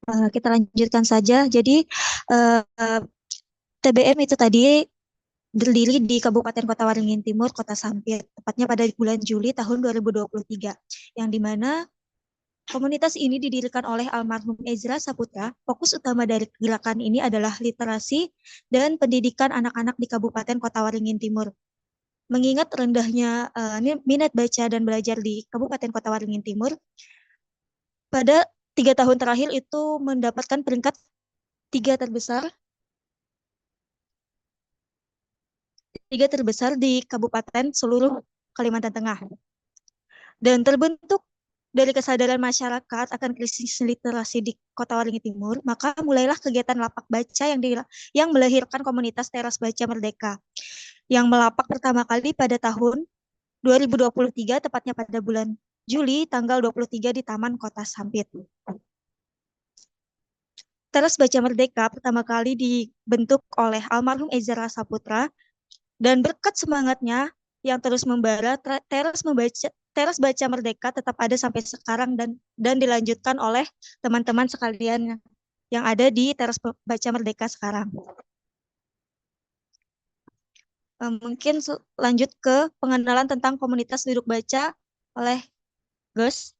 Kita lanjutkan saja. Jadi, eh, TBM itu tadi berdiri di Kabupaten Kota Waringin Timur, Kota Sampit, tepatnya pada bulan Juli tahun 2023, yang dimana komunitas ini didirikan oleh almarhum Ezra Saputra. Fokus utama dari gerakan ini adalah literasi dan pendidikan anak-anak di Kabupaten Kota Waringin Timur. Mengingat rendahnya minat baca dan belajar di Kabupaten Kota Waringin Timur, pada 3 tahun terakhir itu mendapatkan peringkat tiga terbesar tiga terbesar di kabupaten seluruh Kalimantan Tengah. Dan terbentuk dari kesadaran masyarakat akan krisis literasi di Kota Waringin Timur, maka mulailah kegiatan lapak baca yang melahirkan komunitas Teras Baca Merdeka yang melapak pertama kali pada tahun 2023, tepatnya pada bulan Juli tanggal 23 di Taman Kota Sampit. Teras Baca Merdeka pertama kali dibentuk oleh almarhum Ezra Saputra. Dan berkat semangatnya yang terus membara, Teras Baca Merdeka tetap ada sampai sekarang dan dilanjutkan oleh teman-teman sekalian yang ada di Teras Baca Merdeka sekarang. Mungkin lanjut ke pengenalan tentang komunitas duduk baca oleh Gus.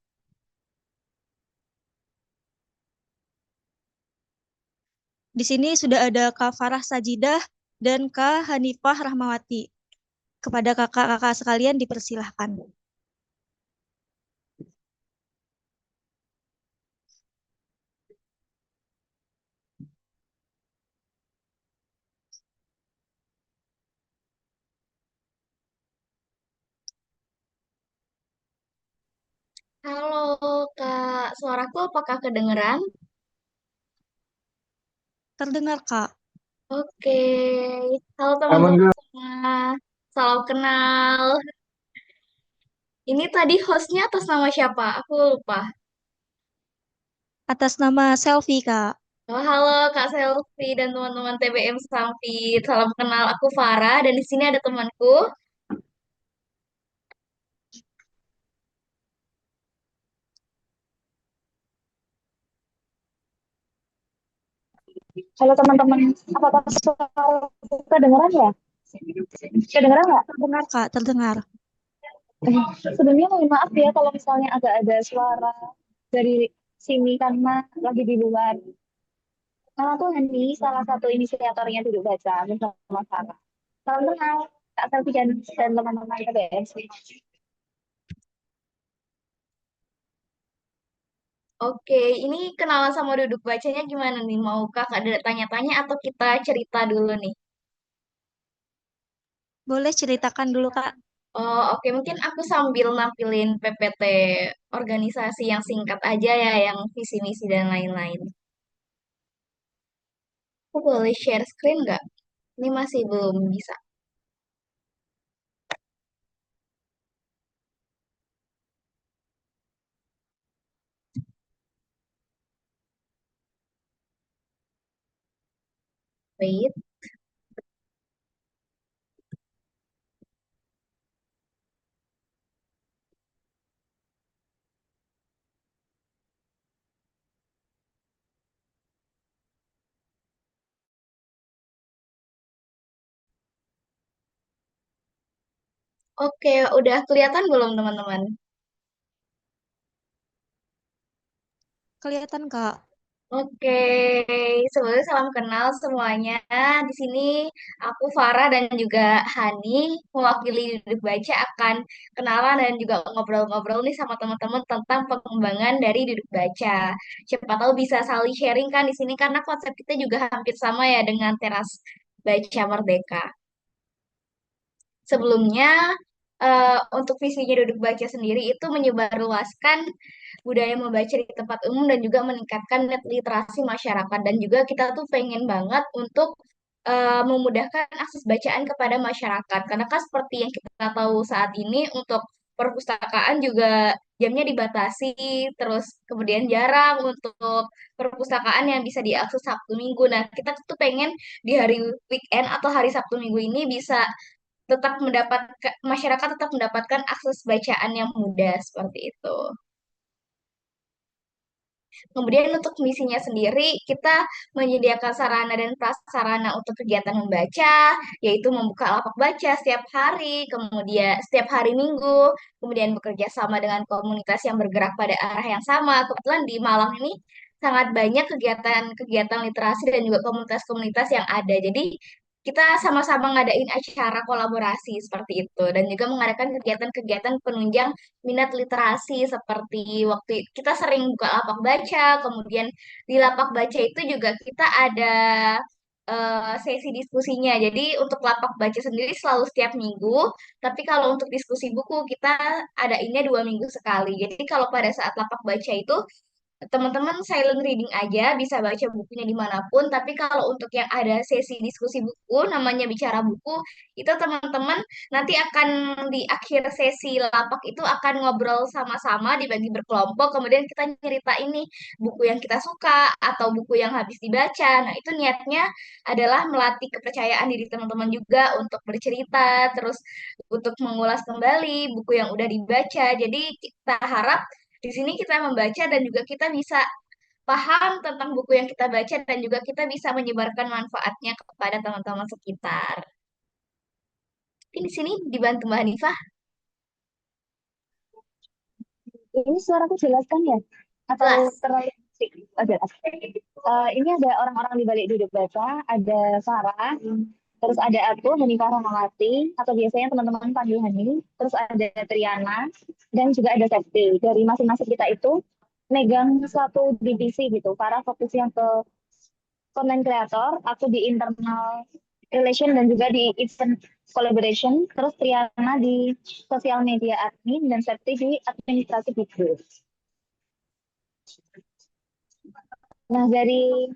Di sini sudah ada Kak Farah Sajidah dan Kak Hanifah Rahmawati. Kepada kakak-kakak sekalian dipersilahkan. Halo Kak, suaraku apakah kedengeran? Terdengar, Kak. Oke, halo Aman teman-teman gak? semua, salam kenal. Ini tadi hostnya atas nama siapa? Aku lupa. Atas nama Selfie, Kak. Oh, halo Kak Selvi dan teman-teman TBM Sampit, salam kenal. Aku Farah dan di sini ada temanku. Halo teman-teman, apakah suara kedengeran ya? Kedengeran nggak? Terdengar, Kak. Terdengar. Sebelumnya mohon maaf ya kalau misalnya agak ada suara dari sini karena lagi di luar. Nah, aku Hani, salah satu inisiatornya Duduk Baca bersama Sarah. Salam kenal, Kak Selvi dan teman-teman KBS. Oke, ini kenalan sama duduk bacanya gimana nih? Mau Kakak ada tanya-tanya atau kita cerita dulu nih? Boleh ceritakan dulu, Kak. Oh, oke. Mungkin aku sambil nampilin PPT organisasi yang singkat aja ya, yang visi misi dan lain-lain. Aku boleh share screen nggak? Ini masih belum bisa. Wait. Oke, udah kelihatan belum teman-teman? Kelihatan, Kak. Oke, sebelumnya salam kenal semuanya. Di sini aku Farah dan juga Hani mewakili Duduk Baca akan kenalan dan juga ngobrol-ngobrol nih sama teman-teman tentang pengembangan dari Duduk Baca. Siapa tahu bisa saling sharing kan di sini karena konsep kita juga hampir sama ya dengan Teras Baca Merdeka. Sebelumnya, untuk visinya Duduk Baca sendiri itu menyebarluaskan budaya membaca di tempat umum dan juga meningkatkan net literasi masyarakat. Dan juga kita tuh pengen banget untuk memudahkan akses bacaan kepada masyarakat. Karena kan seperti yang kita tahu saat ini untuk perpustakaan juga jamnya dibatasi, terus kemudian jarang untuk perpustakaan yang bisa diakses Sabtu Minggu. Nah, kita tuh pengen di hari weekend atau hari Sabtu Minggu ini bisa tetap masyarakat tetap mendapatkan akses bacaan yang mudah seperti itu. Kemudian untuk misinya sendiri, kita menyediakan sarana dan prasarana untuk kegiatan membaca, yaitu membuka lapak baca setiap hari, kemudian setiap hari Minggu, kemudian bekerja sama dengan komunitas yang bergerak pada arah yang sama. Kebetulan di Malang ini sangat banyak kegiatan-kegiatan literasi dan juga komunitas-komunitas yang ada. Jadi kita sama-sama ngadain acara kolaborasi seperti itu dan juga mengadakan kegiatan-kegiatan penunjang minat literasi seperti waktu kita sering buka lapak baca, kemudian di lapak baca itu juga kita ada sesi diskusinya. Jadi untuk lapak baca sendiri selalu setiap minggu, tapi kalau untuk diskusi buku kita adainnya 2 minggu sekali. Jadi kalau pada saat lapak baca itu teman-teman silent reading aja, bisa baca bukunya dimanapun, tapi kalau untuk yang ada sesi diskusi buku, namanya bicara buku, itu teman-teman nanti akan di akhir sesi lapak itu akan ngobrol sama-sama, dibagi berkelompok, kemudian kita nyerita ini buku yang kita suka, atau buku yang habis dibaca. Nah, itu niatnya adalah melatih kepercayaan diri teman-teman juga untuk bercerita, terus untuk mengulas kembali buku yang udah dibaca. Jadi kita harap di sini kita membaca dan juga kita bisa paham tentang buku yang kita baca dan juga kita bisa menyebarkan manfaatnya kepada teman-teman sekitar. Mungkin di sini dibantu Mbak Hanifah. Ini suaraku jelas kan ya? Atau Jelas. terlalu musik? Oh, jelas. Ini ada orang-orang di balik duduk baca, ada Sarah, terus ada aku, Hanifah Rahmawati, atau biasanya teman-teman panggil Hani, terus ada Triana, dan juga ada Septi. Dari masing-masing kita itu megang satu divisi gitu. Farah fokus yang ke content creator, aku di internal relation dan juga di event collaboration, terus Triana di sosial media admin, dan Septi di administrasi video. Nah, dari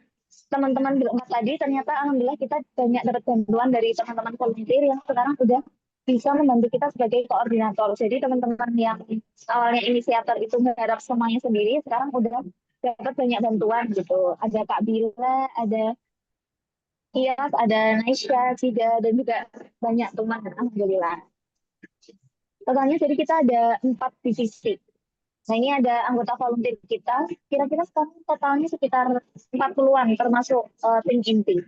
teman-teman berempat tadi, ternyata alhamdulillah kita banyak dapat bantuan dari teman-teman volunteer yang sekarang udah bisa membantu kita sebagai koordinator. Jadi teman-teman yang awalnya inisiator itu menggarap semuanya sendiri, sekarang udah dapat banyak bantuan gitu. Ada Kak Bila, ada Iyas, ada Naisha, Cida, dan juga banyak teman, alhamdulillah. Totalnya jadi kita ada 4 divisi. Nah, ini ada anggota volunteer kita, kira-kira sekarang totalnya sekitar 40-an, termasuk tim inti.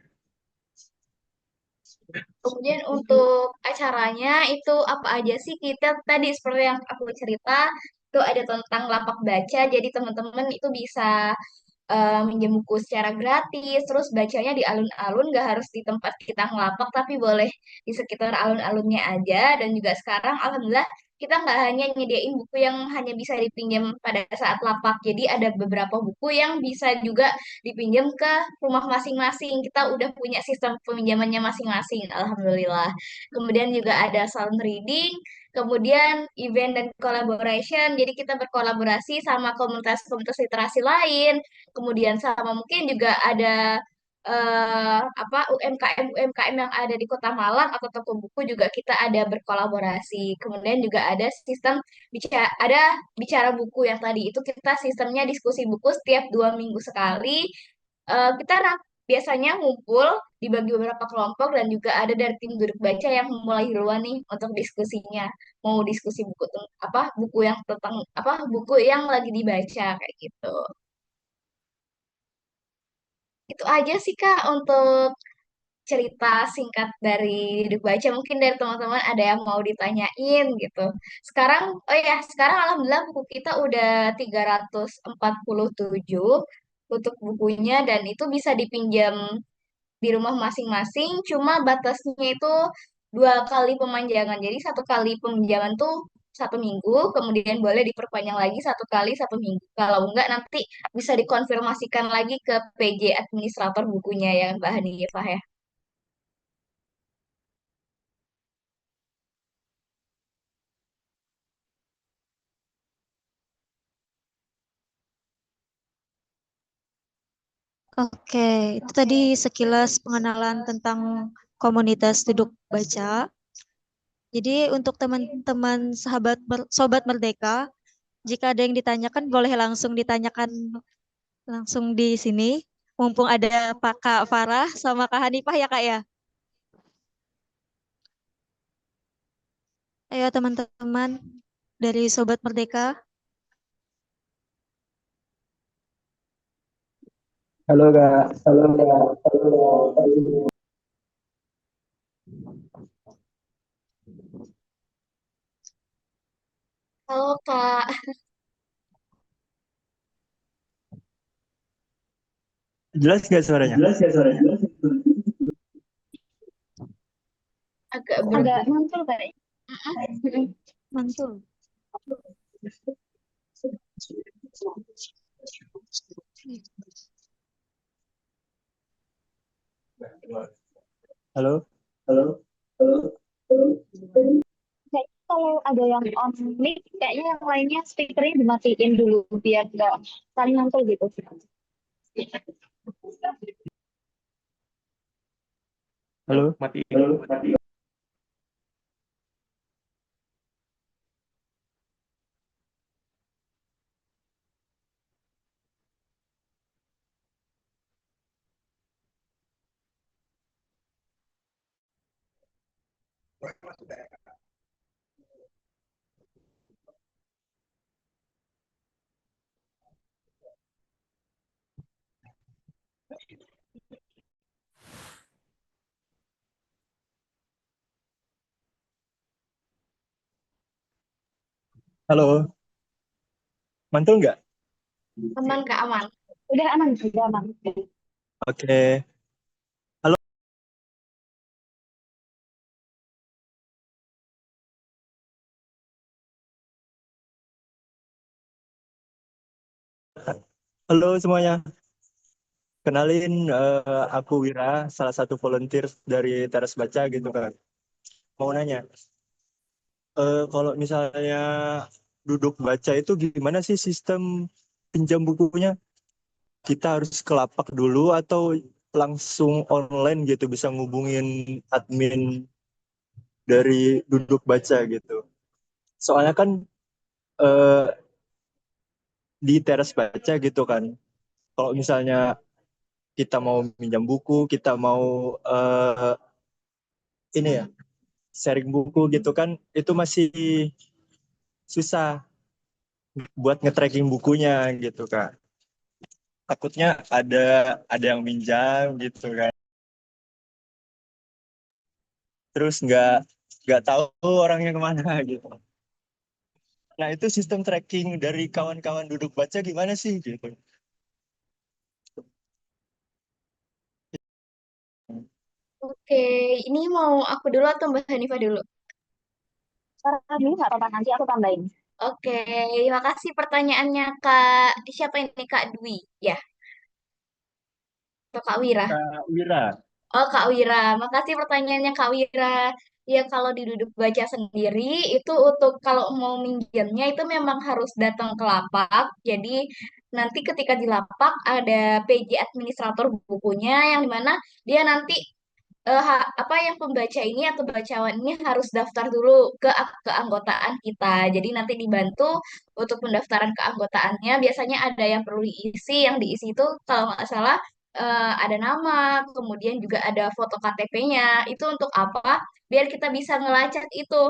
Kemudian untuk acaranya itu apa aja sih? Kita tadi seperti yang aku cerita, itu ada tentang lapak baca, jadi teman-teman itu bisa minjem buku secara gratis, terus bacanya di alun-alun, gak harus di tempat kita ngelapak, tapi boleh di sekitar alun-alunnya aja. Dan juga sekarang, alhamdulillah, kita nggak hanya nyediain buku yang hanya bisa dipinjam pada saat lapak, jadi ada beberapa buku yang bisa juga dipinjam ke rumah masing-masing. Kita udah punya sistem peminjamannya masing-masing, alhamdulillah. Kemudian juga ada sound reading, kemudian event dan collaboration, jadi kita berkolaborasi sama komunitas-komunitas literasi lain. Kemudian sama mungkin juga ada apa UMKM UMKM yang ada di Kota Malang atau toko buku juga kita ada berkolaborasi. Kemudian juga ada sistem bicara buku yang tadi itu kita sistemnya diskusi buku setiap 2 minggu sekali. Kita biasanya ngumpul dibagi beberapa kelompok dan juga ada dari tim duduk baca yang mulai duluan nih untuk diskusinya. Mau diskusi buku apa buku yang tentang apa buku yang lagi dibaca kayak gitu. Itu aja sih Kak untuk cerita singkat dari Duduk Baca. Mungkin dari teman-teman ada yang mau ditanyain gitu. Sekarang, oh ya, sekarang alhamdulillah buku kita udah 347 untuk bukunya dan itu bisa dipinjam di rumah masing-masing. Cuma batasnya itu 2 kali pemanjangan. Jadi 1 kali peminjaman tuh 1 minggu, kemudian boleh diperpanjang lagi 1 kali 1 minggu. Kalau enggak nanti bisa dikonfirmasikan lagi ke PJ administrator bukunya ya Mbak Hanifah ya. Oke, itu tadi sekilas pengenalan tentang komunitas duduk baca. Jadi untuk teman-teman sobat Merdeka, jika ada yang ditanyakan boleh langsung ditanyakan langsung di sini. Mumpung ada Kak Farah sama Kak Hanifah ya Kak ya. Ayo teman-teman dari Sobat Merdeka. Halo Kak. Halo Kak. Halo Kak, Jelas nggak suaranya? Jelas nggak suaranya? agak Agak berbeda. mantul kayaknya. Mm-mm. Mantul. Halo. Halo. Halo. Kayaknya kalau ada yang on mic, kayaknya yang lainnya speakernya dimatiin dulu biar nggak saling mantul gitu. Halo. Mati. Halo. Mati. Halo. Mantul nggak? Aman Kak, aman. Udah aman, udah aman. Oke. Halo. Halo semuanya. Kenalin, aku Wira, salah satu volunteer dari Teras Baca gitu kan. Mau nanya, kalau misalnya duduk baca itu gimana sih sistem pinjam bukunya? Kita harus ke lapak dulu atau langsung online gitu bisa ngubungin admin dari duduk baca gitu. Soalnya kan eh, di Teras Baca gitu kan. Kalau misalnya kita mau minjam buku, kita mau ini ya sharing buku gitu kan, itu masih susah buat nge-tracking bukunya gitu kan. Takutnya ada yang minjam gitu kan. Terus nggak tahu orangnya kemana gitu. Nah itu sistem tracking dari kawan-kawan duduk baca gimana sih gitu. Oke, ini mau aku dulu atau Mbak Hanifah dulu? Sekarang dulu nggak apa-apa, nanti aku tambahin. Oke, makasih pertanyaannya Kak. Siapa ini Kak Dwi? Ya, atau Kak Wira? Kak Wira. Oh, Kak Wira, makasih pertanyaannya Kak Wira. Ya, kalau di Duduk Baca sendiri, itu untuk kalau mau minjemnya itu memang harus datang ke lapak. Jadi, nanti ketika di lapak ada PJ administrator bukunya yang dimana dia nanti apa yang pembaca ini atau bacaan ini harus daftar dulu ke keanggotaan kita. Jadi nanti dibantu untuk pendaftaran keanggotaannya. Biasanya ada yang perlu diisi. Yang diisi itu kalau nggak salah ada nama, kemudian juga ada foto KTP-nya. Itu untuk apa? Biar kita bisa ngelacak itu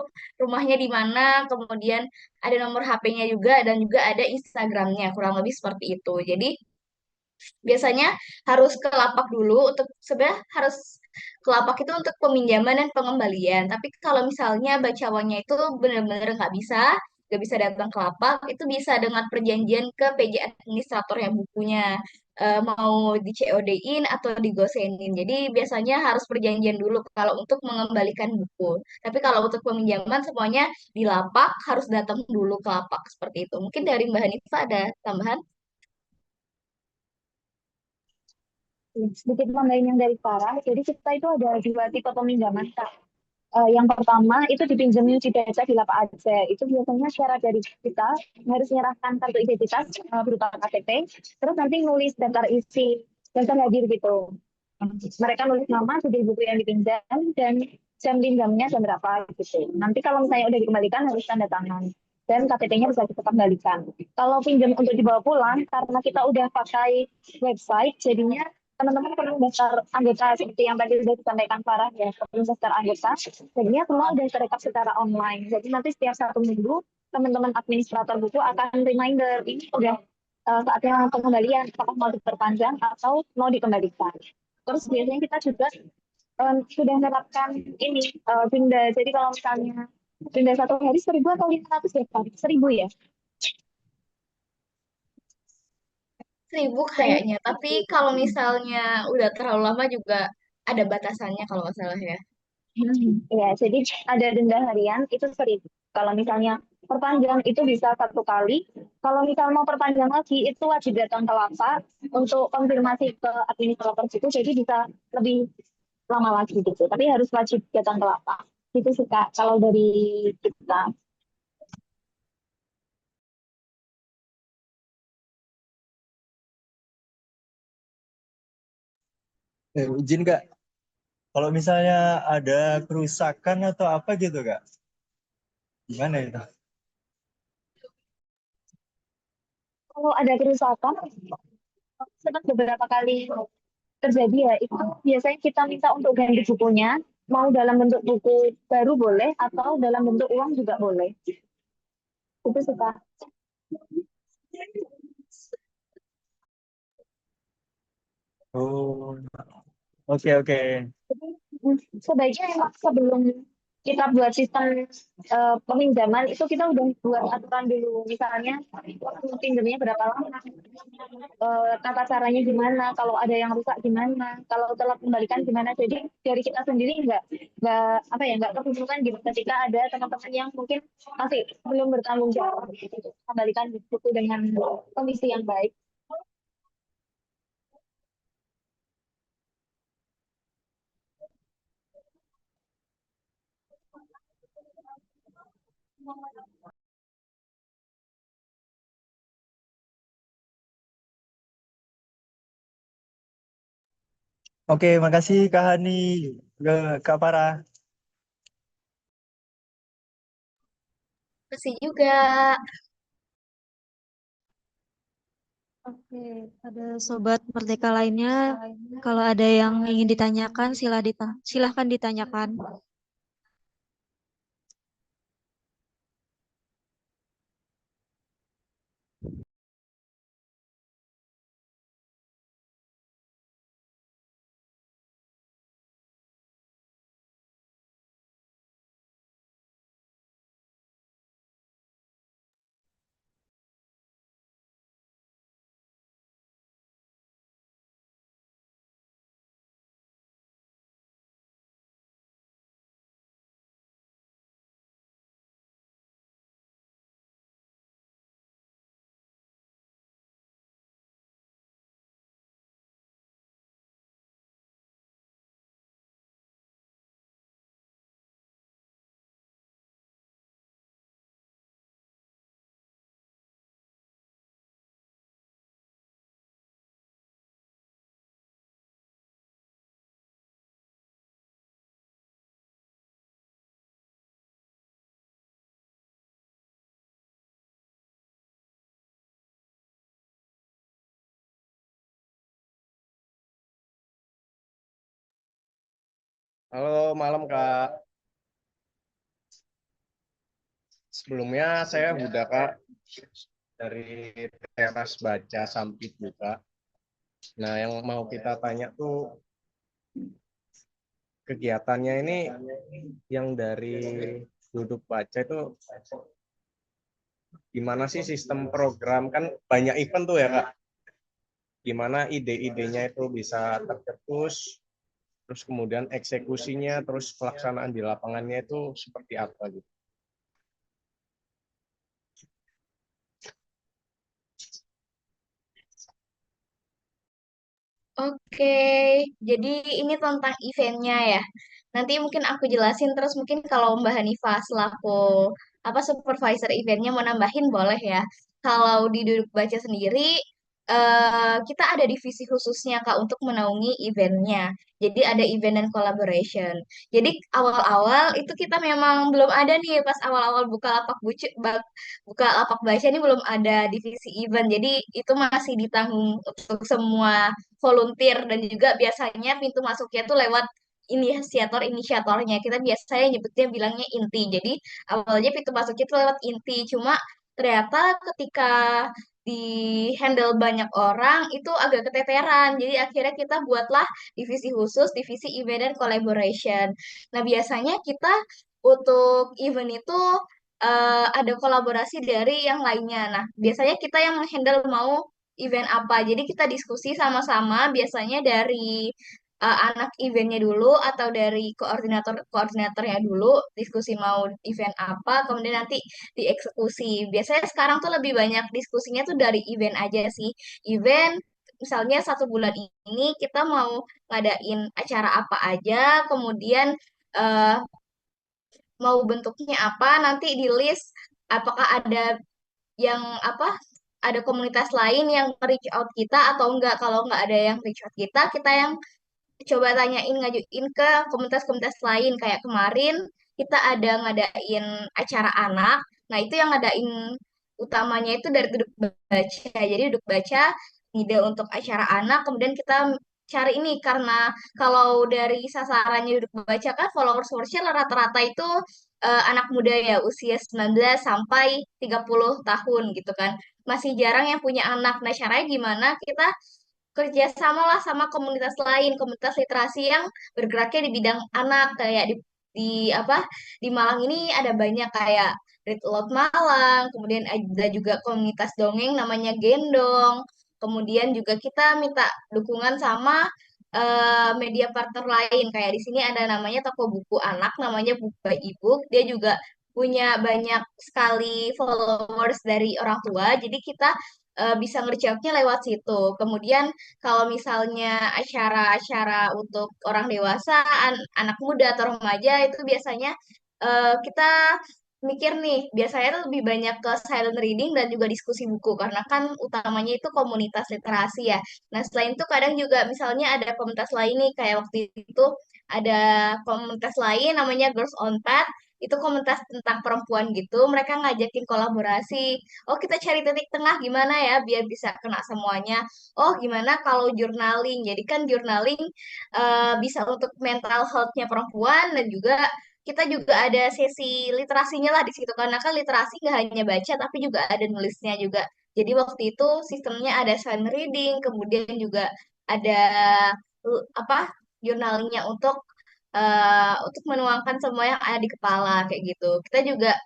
rumahnya di mana, kemudian ada nomor HP-nya juga dan juga ada Instagramnya. Kurang lebih seperti itu. Jadi biasanya harus ke lapak dulu untuk sebenarnya harus ke lapak itu untuk peminjaman dan pengembalian. Tapi kalau misalnya bacawannya itu benar-benar nggak bisa datang ke lapak, itu bisa dengan perjanjian ke PJ administrator yang bukunya mau di COD-in atau digosenin. Jadi biasanya harus perjanjian dulu kalau untuk mengembalikan buku. Tapi kalau untuk peminjaman semuanya di lapak harus datang dulu ke lapak seperti itu. Mungkin dari Mbak Hanifah ada tambahan? Sedikit tambahin yang dari Farah. Jadi kita itu ada dua tipe peminjaman, Kak. Yang pertama itu dipinjam di desa di lapak aja. Itu biasanya syarat dari kita harus menyerahkan kartu identitas berupa KTP, terus nanti nulis daftar isi daftar hadir gitu. Mereka nulis nama, judul buku yang dipinjam, dan jam pinjamnya jam berapa gitu. Nanti kalau misalnya udah dikembalikan harus tanda tangan. Dan KTP-nya bisa kita kembalikan. Kalau pinjam untuk dibawa pulang, karena kita udah pakai website, jadinya teman-teman perlu daftar anggota seperti yang tadi sudah disampaikan Farah ya, perlu daftar anggota. Jadinya semua udah terekam secara online. Jadi nanti setiap 1 minggu teman-teman administrator buku akan reminder ini udah saatnya pengembalian, apakah mau diperpanjang atau mau dikembalikan. Terus biasanya kita juga sudah menerapkan ini denda. Jadi kalau misalnya denda 1 hari 1.000 atau 500 ya, Pak? 1.000 ya. 1.000 Kayaknya kayaknya. Tapi kalau misalnya udah terlalu lama juga ada batasannya kalau nggak salah ya. ya, jadi ada denda harian itu 1.000. Kalau misalnya perpanjang itu bisa 1 kali. Kalau misalnya mau perpanjang lagi itu wajib datang ke lapas untuk konfirmasi ke administrator situ. Jadi bisa lebih lama lagi gitu. Tapi harus wajib datang ke lapas. Itu sih Kak, kalau dari kita. Izin nggak? Kalau misalnya ada kerusakan atau apa gitu nggak? Gimana itu? Kalau ada kerusakan, sempat beberapa kali terjadi ya, itu biasanya kita minta untuk ganti bukunya, mau dalam bentuk buku baru boleh, atau dalam bentuk uang juga boleh. Itu suka. Oh, oke oke. Sebaiknya emang sebelum kita buat sistem peminjaman itu kita udah buat aturan dulu, misalnya pinjamnya berapa lama, tata caranya gimana, kalau ada yang rusak gimana, kalau telat kembalikan gimana. Jadi dari kita sendiri nggak apa ya, nggak kebingungan gitu ketika ada teman-teman yang mungkin masih belum bertanggung jawab gitu, kembalikan buku dengan kondisi yang baik. Oke, makasih Kak Hani, Kak Farah. Kasih juga. Oke, ada sobat Merdeka lainnya, kalau ada yang ingin ditanyakan, silahkan ditanyakan. Halo, malam Kak. Sebelumnya saya Huda Kak dari Teras Baca Sampit Buka. Nah, yang mau kita tanya tuh kegiatannya ini yang dari duduk baca itu gimana sih sistem program, kan banyak event tuh ya Kak. Gimana ide-idenya itu bisa tercetus, terus kemudian eksekusinya, terus pelaksanaan di lapangannya itu seperti apa gitu. Oke, jadi ini tentang eventnya ya. Nanti mungkin aku jelasin terus mungkin kalau Mbak Hanifah selaku apa supervisor eventnya mau nambahin boleh ya. Kalau di Duduk Baca sendiri, kita ada divisi khususnya Kak untuk menaungi eventnya. Jadi ada event dan collaboration. Jadi awal-awal itu kita memang belum ada nih pas awal-awal buka lapak baca ini belum ada divisi event. Jadi itu masih ditanggung untuk semua volunteer dan juga biasanya pintu masuknya tuh lewat inisiatornya kita biasanya nyebutnya bilangnya inti. Jadi awalnya pintu masuknya itu lewat inti, cuma ternyata ketika di handle banyak orang itu agak keteteran. Jadi akhirnya kita buatlah divisi khusus, divisi event dan collaboration. Nah, biasanya kita untuk event itu ada kolaborasi dari yang lainnya. Nah, biasanya kita yang handle mau event apa. Jadi kita diskusi sama-sama biasanya dari anak eventnya dulu atau dari koordinatornya dulu diskusi mau event apa, kemudian nanti dieksekusi. Biasanya sekarang tuh lebih banyak diskusinya tuh dari event aja sih. Event misalnya 1 bulan ini kita mau ngadain acara apa aja, kemudian eh, mau bentuknya apa, nanti di list apakah ada yang apa ada komunitas lain yang reach out kita atau enggak. Kalau enggak ada yang reach out kita yang coba tanyain ngajuin ke komunitas-komunitas lain. Kayak kemarin kita ada ngadain acara anak. Nah, itu yang ngadain utamanya itu dari duduk baca. Jadi duduk baca ide untuk acara anak, kemudian kita cari ini karena kalau dari sasarannya duduk baca kan followers-followersnya rata-rata itu anak muda ya usia 19 sampai 30 tahun gitu kan. Masih jarang yang punya anak. Nah, caranya gimana? Kita kerjasama lah sama komunitas lain, komunitas literasi yang bergeraknya di bidang anak kayak di apa di Malang ini ada banyak kayak Read Aloud Malang, kemudian ada juga komunitas dongeng namanya Gendong, kemudian juga kita minta dukungan sama media partner lain kayak di sini ada namanya toko buku anak namanya Book by Ebook, dia juga punya banyak sekali followers dari orang tua, jadi kita bisa ngerjainnya lewat situ. Kemudian kalau misalnya acara-acara untuk orang dewasa, anak muda atau remaja itu biasanya kita mikir nih, biasanya tuh lebih banyak ke silent reading dan juga diskusi buku karena kan utamanya itu komunitas literasi ya. Nah, selain itu kadang juga misalnya ada komunitas lain nih kayak waktu itu ada komunitas lain namanya Girls on Path, itu komunitas tentang perempuan gitu, mereka ngajakin kolaborasi. Oh, kita cari titik tengah gimana ya biar bisa kena semuanya. Oh, gimana kalau journaling? Jadi kan journaling bisa untuk mental health-nya perempuan dan juga kita juga ada sesi literasinya lah di situ karena kan literasi nggak hanya baca tapi juga ada nulisnya juga. Jadi waktu itu sistemnya ada silent reading, kemudian juga ada apa journalingnya untuk menuangkan semua yang ada di kepala kayak gitu. Kita juga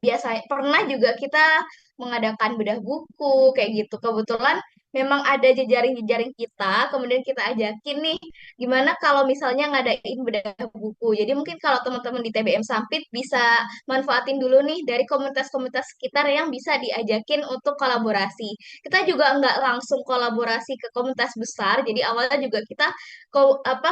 biasanya pernah juga kita mengadakan bedah buku kayak gitu. Kebetulan memang ada jejaring-jejaring kita, kemudian kita ajakin nih, gimana kalau misalnya ngadain bedah buku. Jadi mungkin kalau teman-teman di TBM Sampit bisa manfaatin dulu nih dari komunitas-komunitas sekitar yang bisa diajakin untuk kolaborasi. Kita juga nggak langsung kolaborasi ke komunitas besar, jadi awalnya juga kita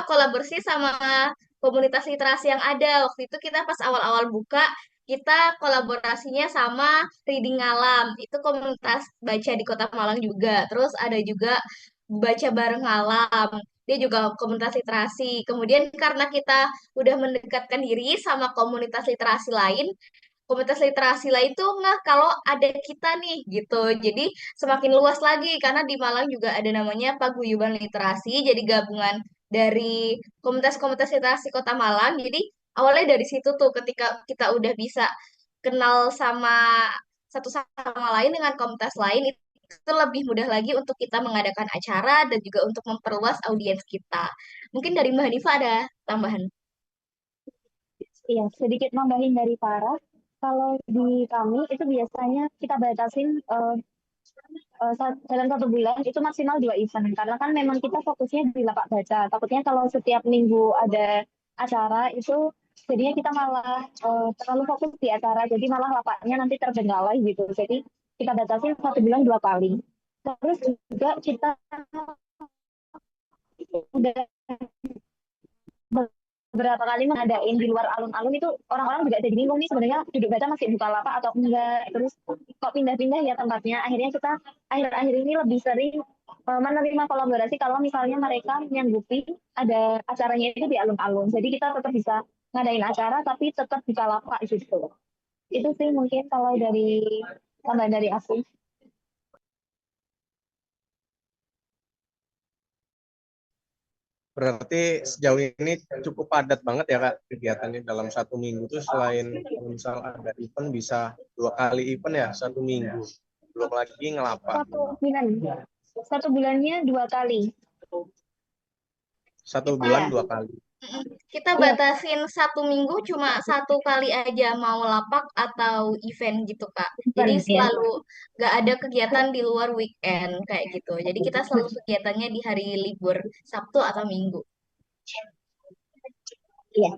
kolaborasi sama komunitas literasi yang ada. Waktu itu kita pas awal-awal buka kita kolaborasinya sama Reading Alam, itu komunitas baca di Kota Malang juga. Terus ada juga Baca Bareng Alam, dia juga komunitas literasi. Kemudian karena kita udah mendekatkan diri sama komunitas literasi lain tuh nggak kalau ada kita nih gitu. Jadi semakin luas lagi karena di Malang juga ada namanya Paguyuban Literasi, jadi gabungan dari komunitas-komunitas literasi Kota Malang. Jadi awalnya dari situ tuh ketika kita udah bisa kenal sama satu sama lain dengan komunitas lain itu lebih mudah lagi untuk kita mengadakan acara dan juga untuk memperluas audiens kita. Mungkin dari Mbak Hanifa ada tambahan. Iya, sedikit nambahin dari Farah. Kalau di kami itu biasanya kita batasin dalam 1 bulan itu maksimal 2 event karena kan memang kita fokusnya di lapak baca. Takutnya kalau setiap minggu ada acara itu jadinya kita malah terlalu fokus di acara, jadi malah lapaknya nanti terbengkalai gitu. Jadi kita batasin 1 bulan 2 kali. Terus juga kita udah beberapa kali mengadain di luar alun-alun itu orang-orang juga jadi bingung nih sebenarnya duduk baca masih buka lapak atau enggak, terus kok pindah-pindah ya tempatnya. Akhirnya kita akhir-akhir ini lebih sering menerima kolaborasi kalau misalnya mereka nyanggupi ada acaranya itu di alun-alun, jadi kita tetap bisa ngadain acara tapi tetap buka lapak gitu. Itu sih mungkin kalau dari tambahan dari aku. Berarti sejauh ini cukup padat banget ya Kak kegiatannya dalam 1 minggu tuh, selain misal ada event bisa 2 kali event ya 1 minggu. belum lagi ngelapak. 1 bulan. 1 bulannya 2 kali. 1 bulan Iya. 2 kali. Kita Iya. batasin 1 minggu cuma 1 kali aja mau lapak atau event gitu Kak. Jadi Event, ya. selalu nggak ada kegiatan di luar weekend kayak gitu. Jadi kita selalu kegiatannya di hari libur Sabtu atau Minggu. Iya.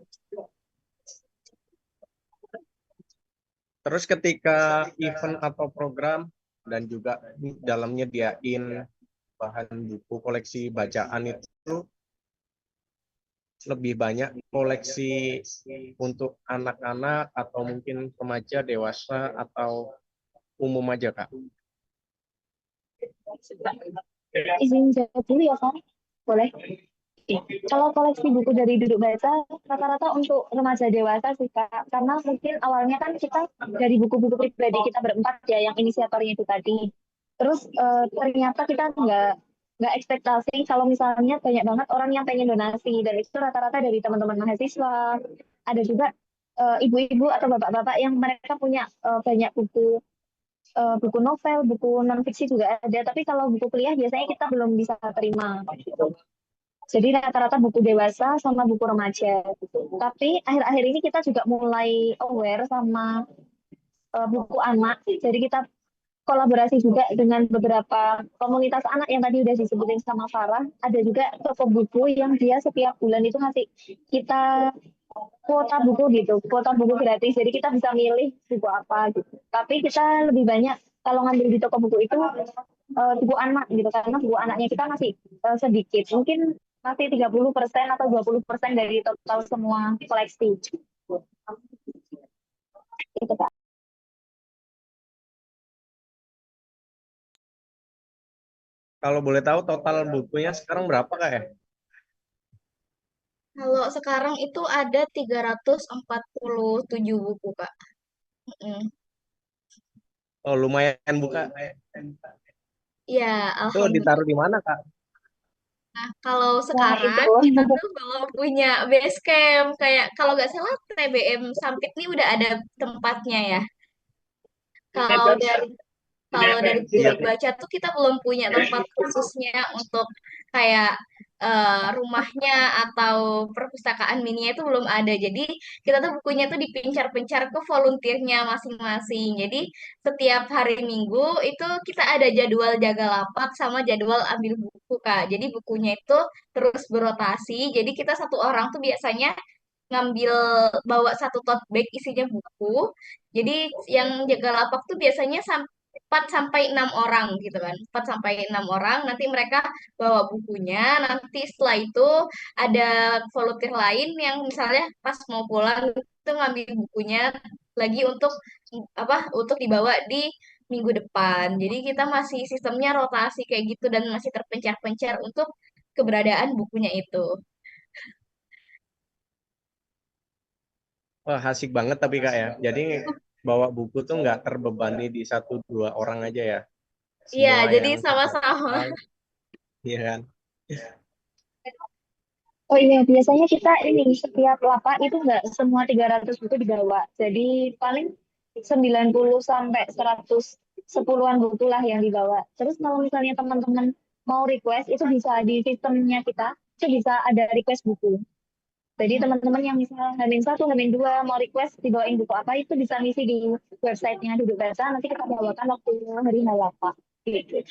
Terus ketika event atau program dan juga dalamnya diain bahan buku koleksi bacaan itu lebih banyak koleksi untuk anak-anak atau mungkin remaja, dewasa, atau umum aja, Kak? Izin jawab dulu ya, Kak. Boleh? Kalau koleksi buku dari Duduk Baca, rata-rata untuk remaja dewasa sih, Kak. Karena mungkin awalnya kan kita dari buku-buku pribadi kita berempat ya, yang inisiatornya itu tadi. Terus ternyata kita nggak ekspektasi kalau misalnya banyak banget orang yang pengen donasi. Dan itu rata-rata dari teman-teman mahasiswa. Ada juga ibu-ibu atau bapak-bapak yang mereka punya banyak buku novel, buku non-fiksi juga ada. Tapi kalau buku kuliah biasanya kita belum bisa terima. Gitu. Jadi rata-rata buku dewasa sama buku remaja gitu. Tapi akhir-akhir ini kita juga mulai aware sama buku anak. Jadi kita kolaborasi juga dengan beberapa komunitas anak yang tadi udah disebutin sama Farah. Ada juga toko buku yang dia setiap bulan itu ngasih kita kuota buku gitu, kuota buku gratis. Jadi kita bisa milih buku apa gitu. Tapi kita lebih banyak kalau ngambil di toko buku itu buku anak gitu, karena buku anaknya kita masih sedikit. Mungkin masih 30% atau 20% dari total semua koleksi. Itu, Kak. Kalau boleh tahu total bukunya sekarang berapa, Kak ya? Kalau sekarang itu ada 347 buku Kak. Mm. Oh, lumayan buka. Ya, Itu alhamdulillah. ditaruh di mana, Kak? Nah, kalau Nah, sekarang itu. kita tuh belum punya base camp. Kayak kalau nggak salah TBM Sampit ini udah ada tempatnya ya. Kalau dari Iya. Duduk Baca tuh kita belum punya tempat khususnya untuk kayak rumahnya atau perpustakaan mininya itu belum ada. Jadi kita tuh bukunya tuh dipincar-pincar ke volunteernya masing-masing. Jadi setiap hari Minggu itu kita ada jadwal jaga lapak sama jadwal ambil buku Kak. Jadi bukunya itu terus berotasi. Jadi kita satu orang tuh biasanya ngambil bawa satu tote bag isinya buku. Jadi yang jaga lapak tuh biasanya 4 sampai 6 orang gitu kan. 4 sampai 6 orang nanti mereka bawa bukunya. Nanti setelah itu ada volunteer lain yang misalnya pas mau pulang itu ngambil bukunya lagi untuk apa? Untuk dibawa di minggu depan. Jadi kita masih sistemnya rotasi kayak gitu dan masih terpencar-pencar untuk keberadaan bukunya itu. Wah, asik banget tapi, Kak ya. Jadi bawa buku tuh nggak terbebani di 1-2 orang aja ya. Iya, Semua jadi yang sama-sama. iya kan? Oh iya, biasanya kita ini setiap lapak itu nggak semua 300 buku dibawa. Jadi paling 90 sampai 110-an buku lah yang dibawa. Terus kalau misalnya teman-teman mau request, itu bisa di sistemnya kita, itu bisa ada request buku. Jadi teman-teman yang misalnya H-1, H-2 mau request dibawain buku apa, itu bisa ngisi di websitenya Duduk Baca, nanti kita bawakan waktu hari lapak. Gitu.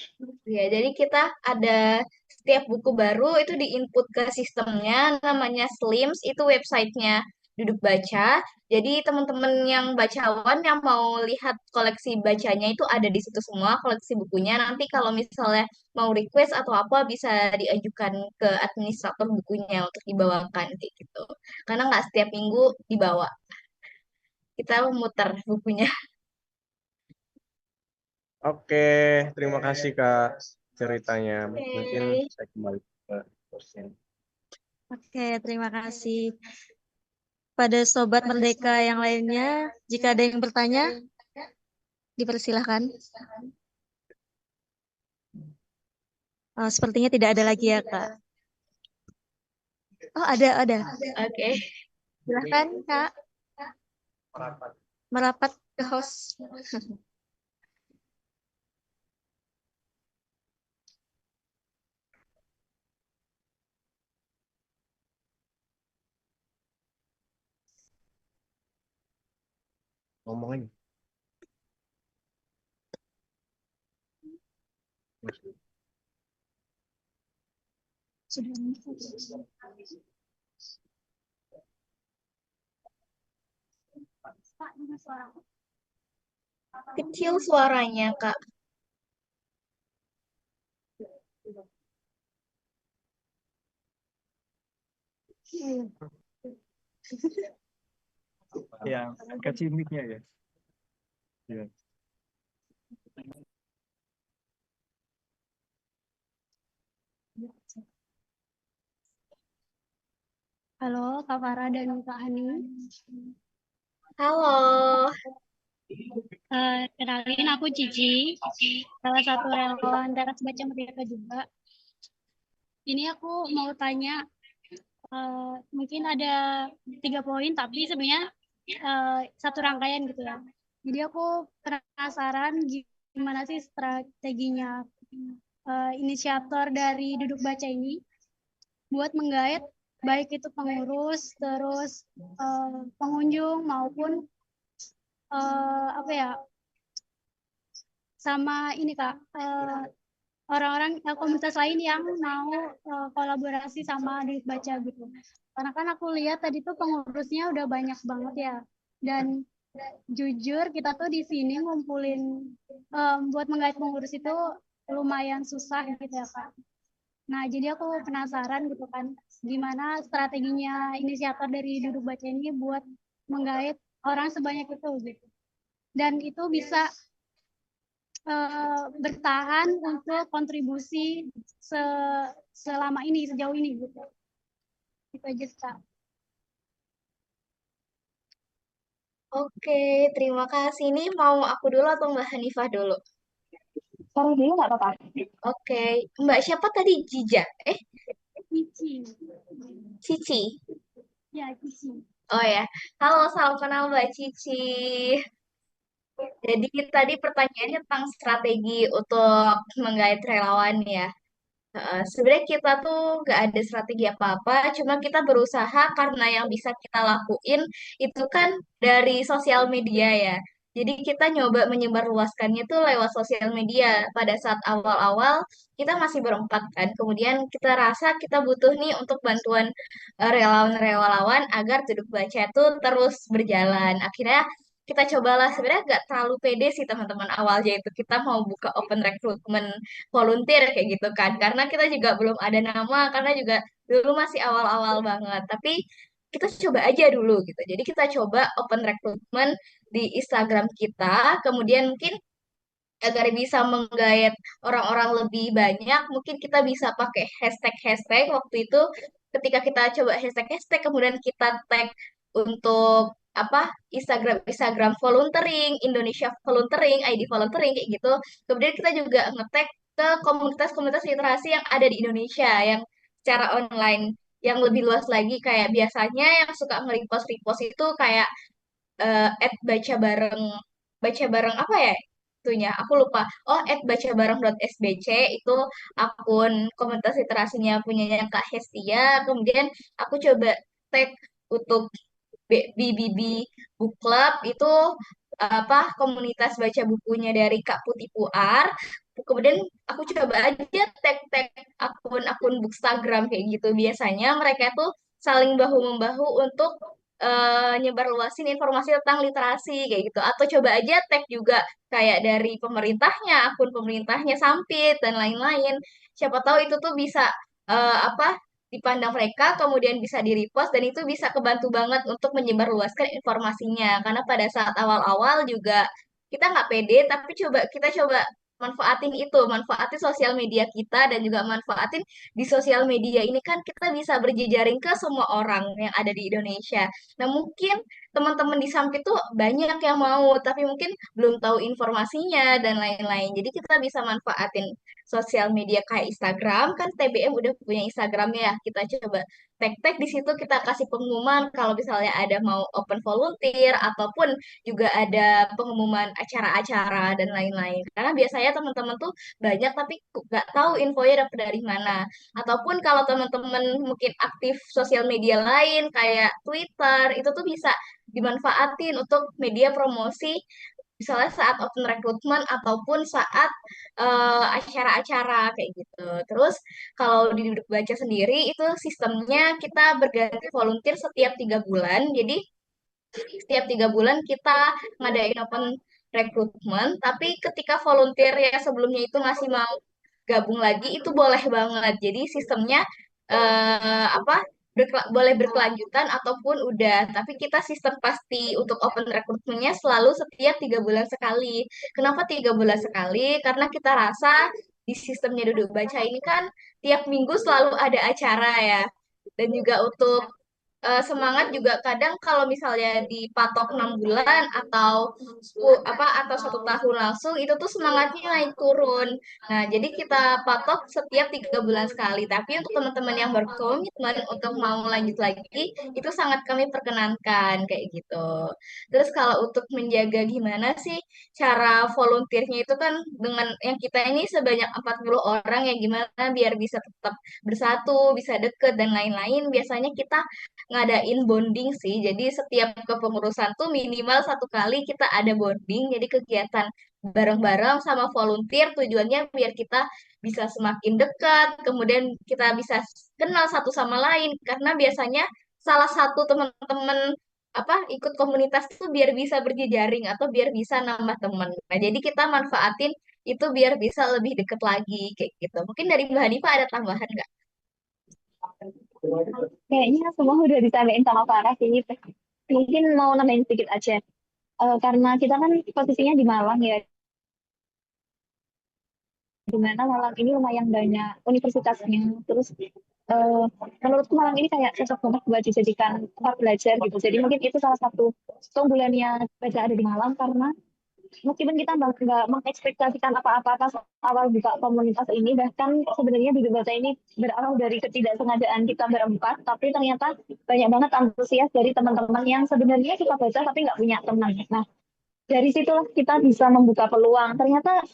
Ya, jadi kita ada setiap buku baru itu diinput ke sistemnya namanya Slims, itu websitenya Duduk Baca. Jadi teman-teman yang bacawan yang mau lihat koleksi bacanya itu ada di situ semua, koleksi bukunya. Nanti kalau misalnya mau request atau apa bisa diajukan ke administrator bukunya untuk dibawakan kayak gitu. Karena nggak setiap minggu dibawa. Kita muter bukunya. Oke, terima kasih Kak ceritanya. Mungkin Oke. saya kembali ke dosen. Oke, terima kasih. Pada Sobat Merdeka yang lainnya, jika ada yang bertanya, dipersilahkan. Sepertinya tidak ada lagi ya, Kak. Oh, ada. Oke. Silahkan, Kak. Merapat ke host. ngomongin. Kecil suaranya, Kak. Ya, kasih mic-nya ya. Iya. Halo Kak Farah dan Kak Hani. Halo. Kenalin aku Cici, salah satu relawan Teras Baca Merdeka juga. Ini aku mau tanya, mungkin ada 3 poin, tapi sebenarnya satu rangkaian gitu ya. Jadi aku penasaran gimana sih strateginya inisiator dari Duduk Baca ini buat menggait baik itu pengurus, terus pengunjung maupun apa ya, sama ini Kak, orang-orang komunitas lain yang mau kolaborasi sama Duit Baca gitu. Karena kan aku lihat tadi tuh pengurusnya udah banyak banget ya. Dan jujur kita tuh di sini ngumpulin buat menggait pengurus itu lumayan susah gitu ya Kak. Nah, jadi aku penasaran gitu kan, gimana strateginya inisiator dari Duduk Baca ini buat menggait orang sebanyak itu gitu. Dan itu bisa bertahan untuk kontribusi selama ini, sejauh ini gitu. Itu aja, Kak. Oke, terima kasih. Ini mau aku dulu atau Mbak Hanifah dulu? Sekarang dulu nggak apa-apa. Oke, Mbak siapa tadi? Jija? Cici. Cici? Ya, Cici. Oh ya, halo, salam kenal Mbak Cici. Jadi tadi pertanyaannya tentang strategi untuk menggait relawan ya. Sebenarnya kita tuh nggak ada strategi apa-apa, cuma kita berusaha karena yang bisa kita lakuin itu kan dari sosial media ya. Jadi kita nyoba menyebarluaskannya tuh lewat sosial media. Pada saat awal-awal kita masih berempat kan, kemudian kita rasa kita butuh nih untuk bantuan relawan-relawan agar Duduk Baca itu terus berjalan. Akhirnya kita cobalah, sebenarnya nggak terlalu pede sih teman-teman awalnya itu kita mau buka open recruitment volunteer kayak gitu kan, karena kita juga belum ada nama, karena juga dulu masih awal-awal banget, tapi kita coba aja dulu gitu. Jadi kita coba open recruitment di Instagram kita, kemudian mungkin agar bisa menggait orang-orang lebih banyak, mungkin kita bisa pakai hashtag-hashtag waktu itu. Ketika kita coba hashtag-hashtag, kemudian kita tag untuk apa, Instagram volunteering, Indonesia volunteering, ID volunteering kayak gitu. Kemudian kita juga nge-tag ke komunitas-komunitas literasi yang ada di Indonesia yang secara online, yang lebih luas lagi. Kayak biasanya yang suka nge-repost itu kayak baca bareng, baca bareng apa ya itunya aku lupa. Oh, baca bareng.sbc itu akun komunitas literasinya punyanya Kak Hestia. Kemudian aku coba tag untuk BBB Book Club itu apa, komunitas baca bukunya dari Kak Putih Puar. Kemudian aku coba aja tag-tag akun-akun Bookstagram kayak gitu. Biasanya mereka tuh saling bahu-membahu untuk nyebarluasin informasi tentang literasi kayak gitu. Atau coba aja tag juga kayak dari pemerintahnya, akun pemerintahnya Sampit dan lain-lain. Siapa tahu itu tuh bisa apa, dipandang mereka, kemudian bisa di-repost, dan itu bisa kebantu banget untuk menyebarluaskan informasinya. Karena pada saat awal-awal juga kita nggak pede, tapi kita coba manfaatin itu, manfaatin sosial media kita, dan juga manfaatin di sosial media ini kan kita bisa berjejaring ke semua orang yang ada di Indonesia. Nah, mungkin teman-teman di Sampit tuh banyak yang mau, tapi mungkin belum tahu informasinya dan lain-lain. Jadi kita bisa manfaatin sosial media kayak Instagram, kan TBM udah punya Instagram ya. Kita coba tag-tag di situ, kita kasih pengumuman kalau misalnya ada mau open volunteer, ataupun juga ada pengumuman acara-acara dan lain-lain. Karena biasanya teman-teman tuh banyak tapi nggak tahu infonya dapat dari mana. Ataupun kalau teman-teman mungkin aktif sosial media lain kayak Twitter, itu tuh bisa dimanfaatin untuk media promosi, misalnya saat open recruitment ataupun saat acara-acara kayak gitu. Terus kalau di Duduk Baca sendiri itu sistemnya kita berganti volunteer setiap 3 bulan. Jadi setiap 3 bulan kita ngadain open recruitment, tapi ketika volunteer yang sebelumnya itu masih mau gabung lagi itu boleh banget. Jadi sistemnya apa boleh berkelanjutan ataupun udah. Tapi kita sistem pasti untuk open recruitment-nya selalu setiap 3 bulan sekali. Kenapa 3 bulan sekali? Karena kita rasa di sistemnya Duduk Baca ini kan tiap minggu selalu ada acara ya. Dan juga untuk semangat juga kadang kalau misalnya dipatok 6 bulan atau atau 1 tahun langsung itu tuh semangatnya naik turun. Nah, jadi kita patok setiap 3 bulan sekali. Tapi untuk teman-teman yang berkomitmen untuk mau lanjut lagi itu sangat kami perkenankan kayak gitu. Terus kalau untuk menjaga gimana sih cara volunteernya itu kan dengan yang kita ini sebanyak 40 orang ya gimana biar bisa tetap bersatu, bisa deket dan lain-lain. Biasanya kita ngadain bonding sih. Jadi setiap kepengurusan tuh minimal 1 kali kita ada bonding. Jadi kegiatan bareng-bareng sama volunteer tujuannya biar kita bisa semakin dekat, kemudian kita bisa kenal satu sama lain karena biasanya salah satu teman-teman ikut komunitas itu biar bisa berjejaring atau biar bisa nambah teman. Nah, jadi kita manfaatin itu biar bisa lebih deket lagi kayak gitu. Mungkin dari Mbak Hanifah ada tambahan nggak? Kayaknya semua udah disampaikan sama Farah sih. Mungkin mau nambahin sedikit aja. Karena kita kan posisinya di Malang ya, di mana Malang ini lumayan banyak universitasnya. Terus eh, menurutku Malang ini kayak cocok banget buat dijadikan tempat belajar gitu. Jadi mungkin itu salah satu keunggulannya baca ada di Malang karena meskipun kita nggak mengekspektasikan apa-apa pas awal buka komunitas ini, bahkan sebenarnya di Baca ini berawal dari ketidaksengajaan kita berempat, tapi ternyata banyak banget antusias dari teman-teman yang sebenarnya suka baca tapi nggak punya teman. Nah, dari situlah kita bisa membuka peluang. Ternyata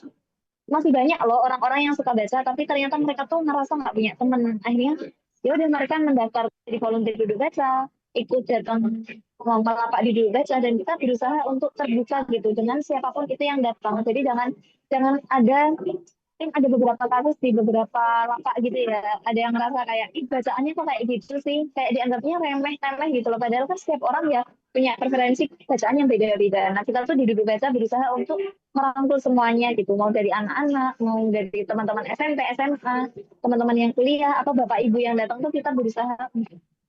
masih banyak loh orang-orang yang suka baca, tapi ternyata mereka tuh ngerasa nggak punya teman. Akhirnya ya udah mereka mendaftar di volunteer Duduk Baca, ikut datang mau melapak di Duduk Baca, dan kita berusaha untuk terbuka gitu dengan siapapun itu yang datang. Jadi jangan jangan ada mungkin ada beberapa kasus di beberapa lapak gitu ya, ada yang ngerasa kayak ih bacaannya kok kayak gitu sih, kayak dianggapnya remeh-temeh gitu loh, padahal kan setiap orang ya punya preferensi bacaan yang beda-beda. Nah, kita tuh di Duduk Baca berusaha untuk merangkul semuanya gitu, mau dari anak-anak, mau dari teman-teman SMP, SMA, teman-teman yang kuliah, atau bapak ibu yang datang tuh kita berusaha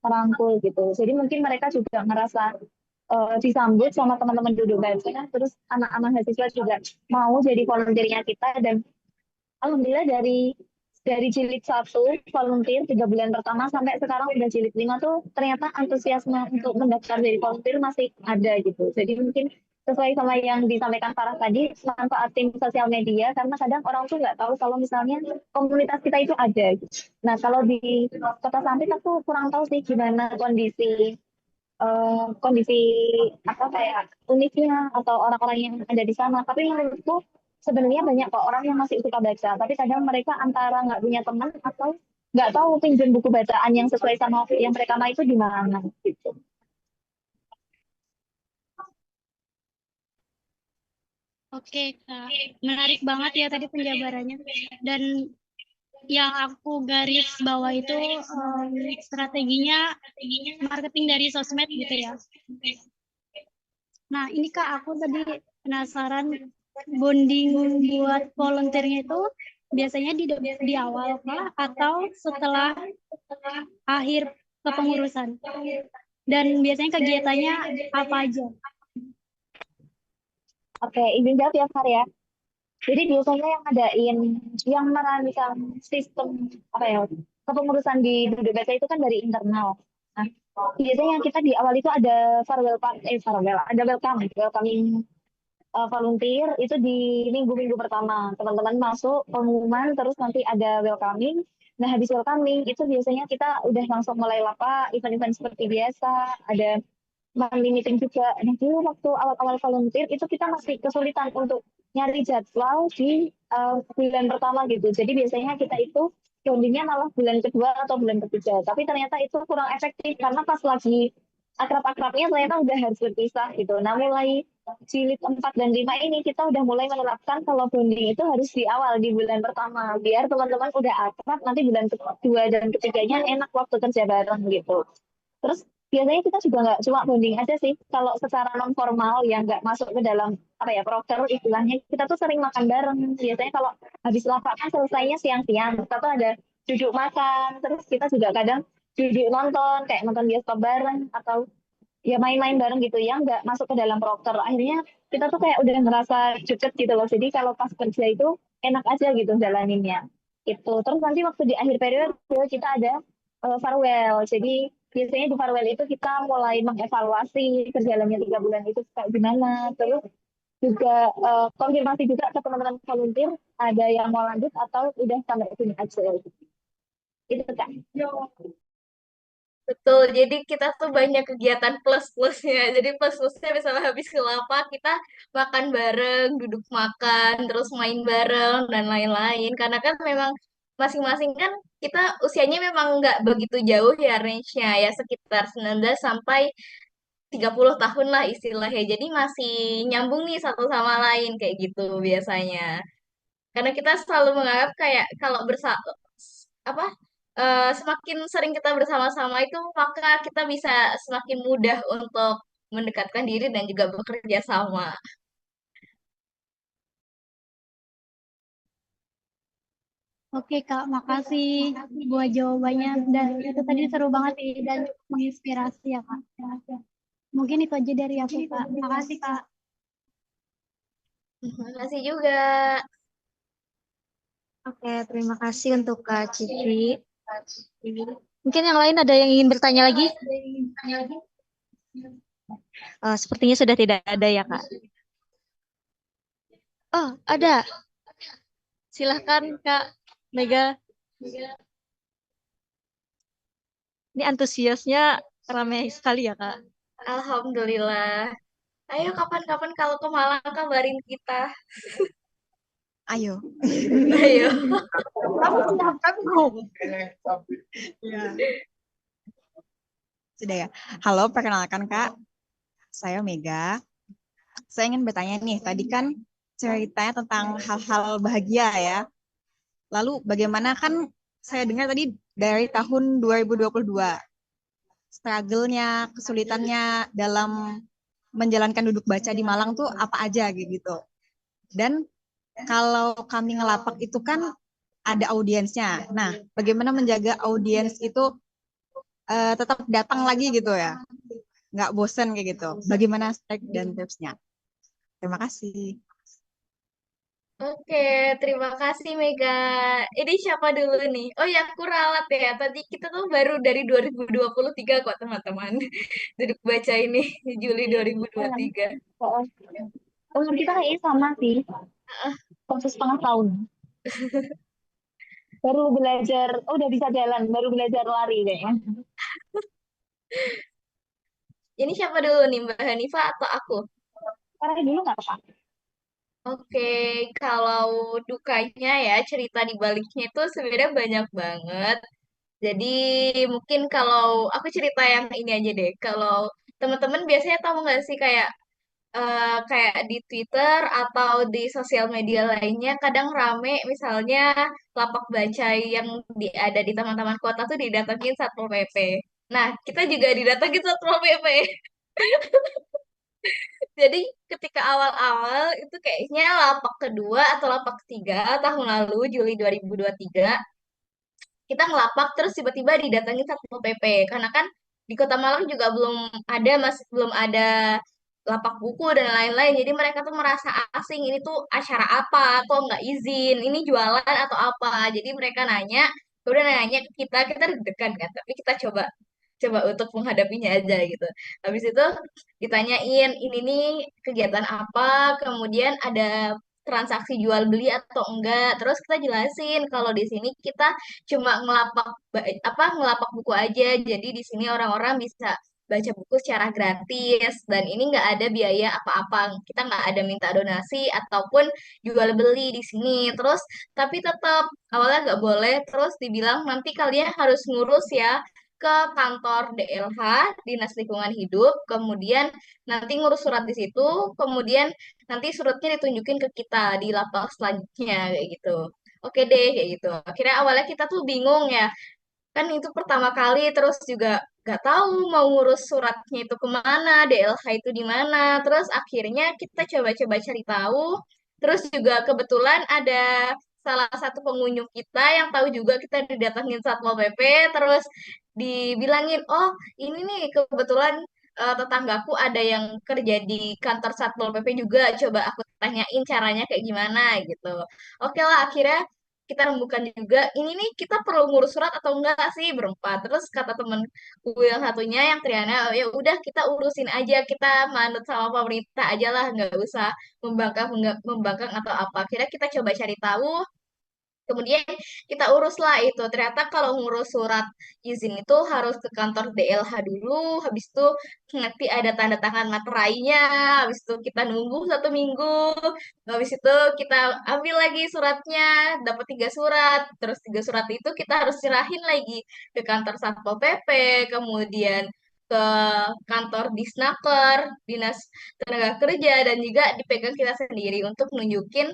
merangkul gitu. Jadi mungkin mereka juga ngerasa disambut sama teman-teman Duduk Baca, terus anak-anak mahasiswa juga mau jadi volunteernya kita. Dan alhamdulillah dari jilid 1 volunteer 3 bulan pertama sampai sekarang udah jilid 5 tuh ternyata antusiasme untuk mendaftar jadi volunteer masih ada gitu. Jadi mungkin sesuai sama yang disampaikan Farah tadi, manfaatin sosial media karena kadang orang tuh nggak tahu kalau misalnya komunitas kita itu ada gitu. Nah, kalau di Kota Sampit aku kurang tahu sih gimana kondisi apa kayak uniknya atau orang-orang yang ada di sana. Tapi menurutku sebenarnya banyak kok orang yang masih suka baca. Tapi kadang mereka antara nggak punya teman atau nggak tahu pinjam buku bacaan yang sesuai sama yang mereka mau itu di mana gitu. Oke, Kak. Menarik banget ya tadi penjabarannya. Dan yang aku garis bawah itu strateginya marketing dari sosmed gitu ya. Nah, ini Kak, aku tadi penasaran bonding buat volunteernya itu biasanya di awal kah atau setelah akhir kepengurusan? Dan biasanya kegiatannya apa aja? Oke, izin jawab ya Far ya. Jadi biasanya yang merancang sistem apa ya kepengurusan di Duduk Baca itu kan dari internal. Nah, biasanya kita di awal itu ada ada welcoming volunteer itu di minggu-minggu pertama. Teman-teman masuk pengumuman terus nanti ada welcoming. Nah, habis welcoming itu biasanya kita udah langsung mulai event-event seperti biasa, ada monthly meeting juga. Nah, dulu waktu awal-awal volunteer itu kita masih kesulitan untuk nyari jadwal di bulan pertama gitu. Jadi biasanya kita itu bondingnya malah bulan kedua atau bulan ketiga. Tapi ternyata itu kurang efektif karena pas lagi akrab-akrabnya ternyata udah harus berpisah gitu. Nah, mulai jilid 4 dan 5 ini kita udah mulai menerapkan kalau bonding itu harus di awal, di bulan pertama. Biar teman-teman udah akrab, nanti bulan kedua dan ketiganya enak waktu kerja bareng gitu. Terus biasanya kita juga nggak cuma bonding aja sih. Kalau secara non formal yang nggak masuk ke dalam apa ya proker istilahnya, kita tuh sering makan bareng. Biasanya kalau habis lapak kan selesainya siang-siang. Kita tuh ada duduk makan. Terus kita juga kadang duduk nonton kayak nonton bioskop bareng atau ya main-main bareng gitu yang nggak masuk ke dalam proker. Akhirnya kita tuh kayak udah ngerasa deket gitu loh. Jadi kalau pas kerja itu enak aja gitu jalaninnya. Itu. Terus nanti waktu di akhir periode kita ada farewell. Jadi biasanya di farewell itu kita mulai mengevaluasi perjalanannya 3 bulan itu kayak gimana. Terus juga konfirmasi juga ke teman-teman volunteer ada yang mau lanjut atau udah sampai sini aja. Itu kan. Betul, jadi kita tuh banyak kegiatan plus-plusnya. Jadi plus-plusnya misalnya habis ke lapak, kita makan bareng, duduk makan, terus main bareng, dan lain-lain. Karena kan memang masing-masing kan kita usianya memang nggak begitu jauh ya range-nya, ya sekitar 19 sampai 30 tahun lah istilahnya. Jadi masih nyambung nih satu sama lain kayak gitu biasanya. Karena kita selalu menganggap kayak kalau apa semakin sering kita bersama-sama itu maka kita bisa semakin mudah untuk mendekatkan diri dan juga bekerja sama. Oke Kak, makasih buat jawabannya dan itu tadi seru banget sih dan cukup menginspirasi ya Kak. Mungkin itu aja dari aku Kak. Makasih Kak. Terima kasih juga. Oke, terima kasih untuk Kak Cici. Mungkin yang lain ada yang ingin bertanya lagi? Sepertinya sudah tidak ada ya, Kak. Oh, ada. Silahkan, Kak Mega. Ini antusiasnya ramai sekali ya, Kak. Alhamdulillah. Ayo kapan-kapan kalau ke Malang kabarin kita. Ayo. Ayo. Ya. Sudah ya. Halo, perkenalkan Kak. Saya Mega. Saya ingin bertanya nih, tadi kan ceritanya tentang hal-hal bahagia ya. Lalu bagaimana kan saya dengar tadi dari tahun 2022, struggle-nya, kesulitannya dalam menjalankan duduk baca di Malang tuh apa aja gitu. Dan kalau kami ngelapak itu kan ada audiensnya. Nah, bagaimana menjaga audiens itu tetap datang lagi gitu ya, nggak bosen kayak gitu. Bagaimana strategi dan tipsnya? Terima kasih. Oke, terima kasih Mega. Ini siapa dulu nih? Oh ya, aku ralat ya. Tadi kita tuh baru dari 2023 kok teman-teman. Duduk baca ini Juli 2023. Oh, umur kita kayaknya sama sih, 1,5 tahun. Baru belajar, oh udah bisa jalan, baru belajar lari kayaknya. Ini siapa dulu nih, Mbak Hanifah atau aku? Karena dulu nggak apa. Oke, kalau dukanya ya cerita di baliknya itu sebenarnya banyak banget. Jadi mungkin kalau aku cerita yang ini aja deh. Kalau teman-teman biasanya tahu nggak sih kayak kayak di Twitter atau di sosial media lainnya kadang rame misalnya lapak baca yang ada di taman-taman kota tuh didatengin Satpol PP. Nah, kita juga didatengin Satpol PP. Jadi ketika awal-awal itu kayaknya lapak kedua atau lapak ketiga tahun lalu Juli 2023 kita ngelapak terus tiba-tiba didatengin Satpol PP karena kan di Kota Malang juga belum ada lapak buku dan lain-lain jadi mereka tuh merasa asing ini tuh acara apa kok nggak izin ini jualan atau apa jadi mereka nanya udah nanya ke kita deg-degan kan tapi kita coba coba untuk menghadapinya aja gitu habis itu ditanyain ini nih kegiatan apa kemudian ada transaksi jual beli atau enggak terus kita jelasin kalau di sini kita cuma ngelapak buku aja. Jadi di sini orang-orang bisa baca buku secara gratis dan ini nggak ada biaya apa-apa. Kita nggak ada minta donasi ataupun jual beli di sini. Terus tapi tetap awalnya nggak boleh. Terus dibilang nanti kalian harus ngurus ya ke kantor DLH, Dinas Lingkungan Hidup, kemudian nanti ngurus surat di situ, kemudian nanti suratnya ditunjukin ke kita di lapak selanjutnya kayak gitu. Oke deh kayak gitu. Akhirnya awalnya kita tuh bingung ya, kan itu pertama kali terus juga gak tahu mau ngurus suratnya itu kemana, DLH itu di mana. Terus akhirnya kita coba-coba cari tahu. Terus juga kebetulan ada salah satu pengunjung kita yang tahu juga kita didatengin Satpol PP, terus dibilangin, oh ini nih kebetulan tetanggaku ada yang kerja di kantor Satpol PP juga, coba aku tanyain caranya kayak gimana gitu. Oke lah, akhirnya kita rembukan juga ini nih kita perlu ngurus surat atau enggak sih berempat. Terus kata temenku yang satunya yang Triana, "Oh, ya udah kita urusin aja, kita manut sama pemerintah aja lah, nggak usah membangkang atau apa." Akhirnya kita coba cari tahu. Kemudian kita uruslah itu. Ternyata kalau ngurus surat izin itu harus ke kantor DLH dulu. Habis itu nanti ada tanda tangan materainya. Habis itu kita nunggu 1 minggu. Habis itu kita ambil lagi suratnya. Dapat 3 surat. Terus 3 surat itu kita harus serahin lagi ke kantor Satpol PP. Kemudian ke kantor Disnaker, Dinas Tenaga Kerja, dan juga dipegang kita sendiri untuk nunjukin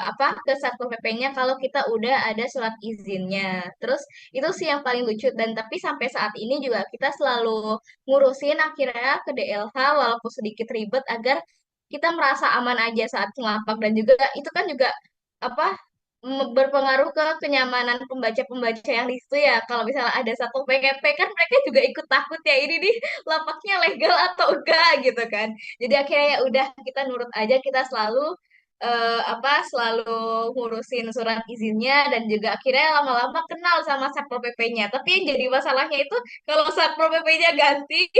apa ke Satpol PP-nya kalau kita udah ada surat izinnya. Terus itu sih yang paling lucu dan tapi sampai saat ini juga kita selalu ngurusin akhirnya ke DLH walaupun sedikit ribet agar kita merasa aman aja saat ngelapak dan juga itu kan juga apa berpengaruh ke kenyamanan pembaca-pembaca yang di situ ya. Kalau misalnya ada satu PKP kan mereka juga ikut takut ya ini nih lapaknya legal atau enggak gitu kan. Jadi akhirnya ya udah kita nurut aja kita selalu selalu ngurusin surat izinnya dan juga akhirnya lama-lama kenal sama Satpol PP-nya. Tapi yang jadi masalahnya itu kalau Satpol PP-nya ganti,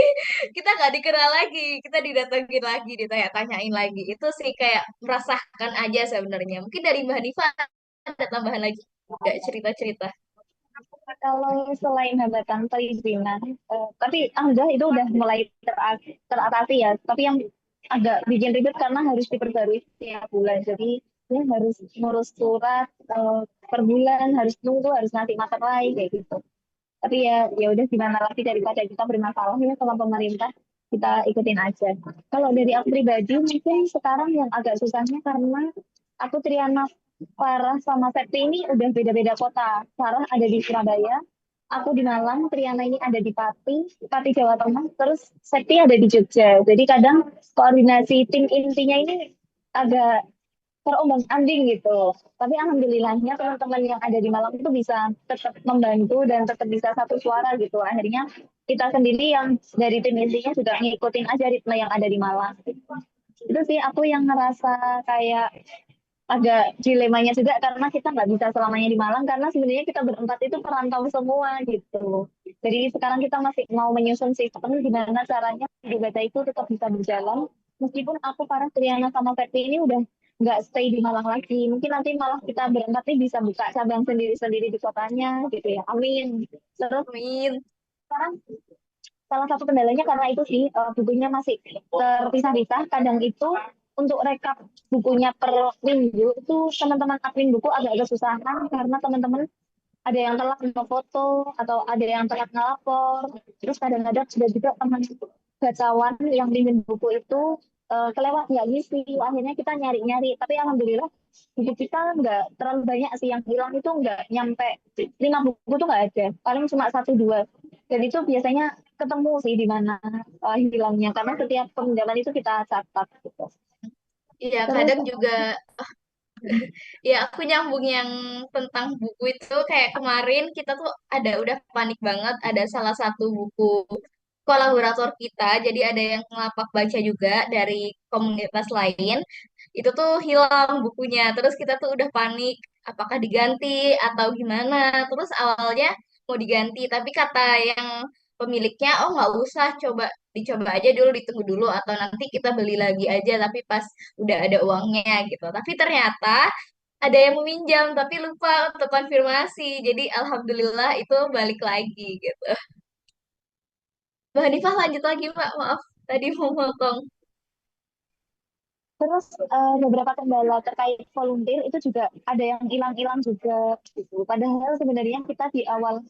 kita nggak dikenal lagi, kita didatengin lagi, ditanya-tanyain lagi. Itu sih kayak merasakan aja sebenarnya. Mungkin dari Mbak Hanifah ada tambahan lagi, nggak cerita-cerita. Kalau selain hambatan perizinan, tapi alhamdulillah itu udah mulai teratasi ya. Tapi yang agak bikin ribet karena harus diperbarui setiap bulan. Jadi ya harus ngurus surat per bulan, harus nunggu, harus ngasih materai kayak gitu. Tapi ya udah gimana lagi daripada kita bermasalah ya sama pemerintah, kita ikutin aja. Kalau dari aku pribadi mungkin sekarang yang agak susahnya karena aku Triana Farah sama Septi ini udah beda-beda kota. Farah ada di Surabaya, aku di Malang, Triana ini ada di Pati Jawa Tengah, terus Septi ada di Jogja. Jadi kadang koordinasi tim intinya ini agak terombang-ambing gitu. Tapi alhamdulillahnya teman-teman yang ada di Malang itu bisa tetap membantu dan tetap bisa satu suara gitu. Akhirnya kita sendiri yang dari tim intinya juga ngikutin aja ritme yang ada di Malang. Itu sih aku yang ngerasa kayak agak dilemanya juga karena kita nggak bisa selamanya di Malang karena sebenarnya kita berempat itu perantau semua gitu. Jadi sekarang kita masih mau menyusun sistem gimana caranya di Bata itu tetap bisa berjalan. Meskipun aku para Triana sama Ferti ini udah nggak stay di Malang lagi. Mungkin nanti malah kita berempat ini bisa buka cabang sendiri-sendiri di kotanya gitu ya. Amin. Terus Amin. sekarang salah satu kendalanya karena itu sih bukunya masih terpisah-pisah. Kadang itu untuk rekap bukunya per minggu itu teman-teman admin buku agak kesusahan karena teman-teman ada yang telat foto atau ada yang telat ngelapor. Terus kadang-kadang sudah juga teman bacaan yang bimbing buku itu kelewat nggak ngisi. Akhirnya kita nyari-nyari. Tapi alhamdulillah buku kita nggak terlalu banyak sih yang hilang itu nggak nyampe 5 buku tuh nggak ada. Paling cuma 1 2. Dan itu biasanya ketemu sih di mana hilangnya karena setiap peminjaman itu kita catat gitu. Iya, Terus kadang juga ya aku nyambung yang tentang buku itu kayak kemarin kita tuh ada udah panik banget ada salah satu buku kolaborator kita jadi ada yang ngelapak baca juga dari komunitas lain itu tuh hilang bukunya terus kita tuh udah panik apakah diganti atau gimana terus awalnya mau diganti tapi kata yang pemiliknya oh nggak usah dicoba aja dulu ditunggu dulu atau nanti kita beli lagi aja tapi pas udah ada uangnya gitu. Tapi ternyata ada yang meminjam tapi lupa untuk konfirmasi. Jadi alhamdulillah itu balik lagi gitu. Mbak Hanifah lanjut lagi Mbak, maaf tadi mau potong. terus beberapa kendala terkait volunteer itu juga ada yang hilang-hilang juga gitu. Padahal sebenarnya kita di awal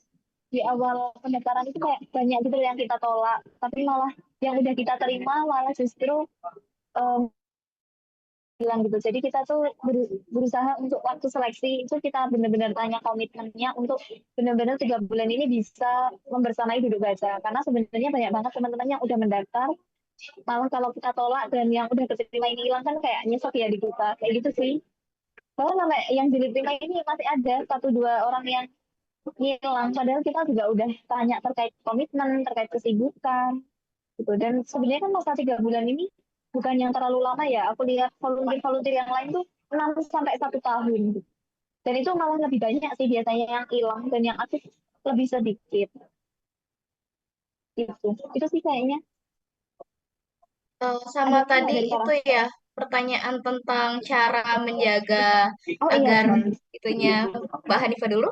di awal pendaftaran itu kayak banyak gitu yang kita tolak, tapi malah yang udah kita terima malah justru em, bilang gitu. Jadi kita tuh berusaha untuk waktu seleksi itu kita benar-benar tanya komitmennya untuk benar-benar 3 bulan ini bisa membersamai duduk baca. Karena sebenarnya banyak banget teman-teman yang udah mendaftar, malah kalau kita tolak dan yang udah keterima ini hilang kan kayak nyesek ya di kita. Kayak gitu sih. Bahkan sampai yang diterima ini masih ada 1-2 orang yang hilang. Padahal kita juga udah tanya terkait komitmen, terkait kesibukan gitu. Dan sebenarnya kan masa 3 bulan ini bukan yang terlalu lama ya. Aku lihat volunteer-volunteer yang lain tuh 6 sampai 1 tahun gitu. Dan itu malah lebih banyak sih biasanya yang hilang dan yang aktif lebih sedikit gitu. Itu sih kayaknya. Sama Ada tadi dari itu Sarah. ya pertanyaan tentang cara menjaga Oh iya, agar itunya Mbak Hanifah dulu.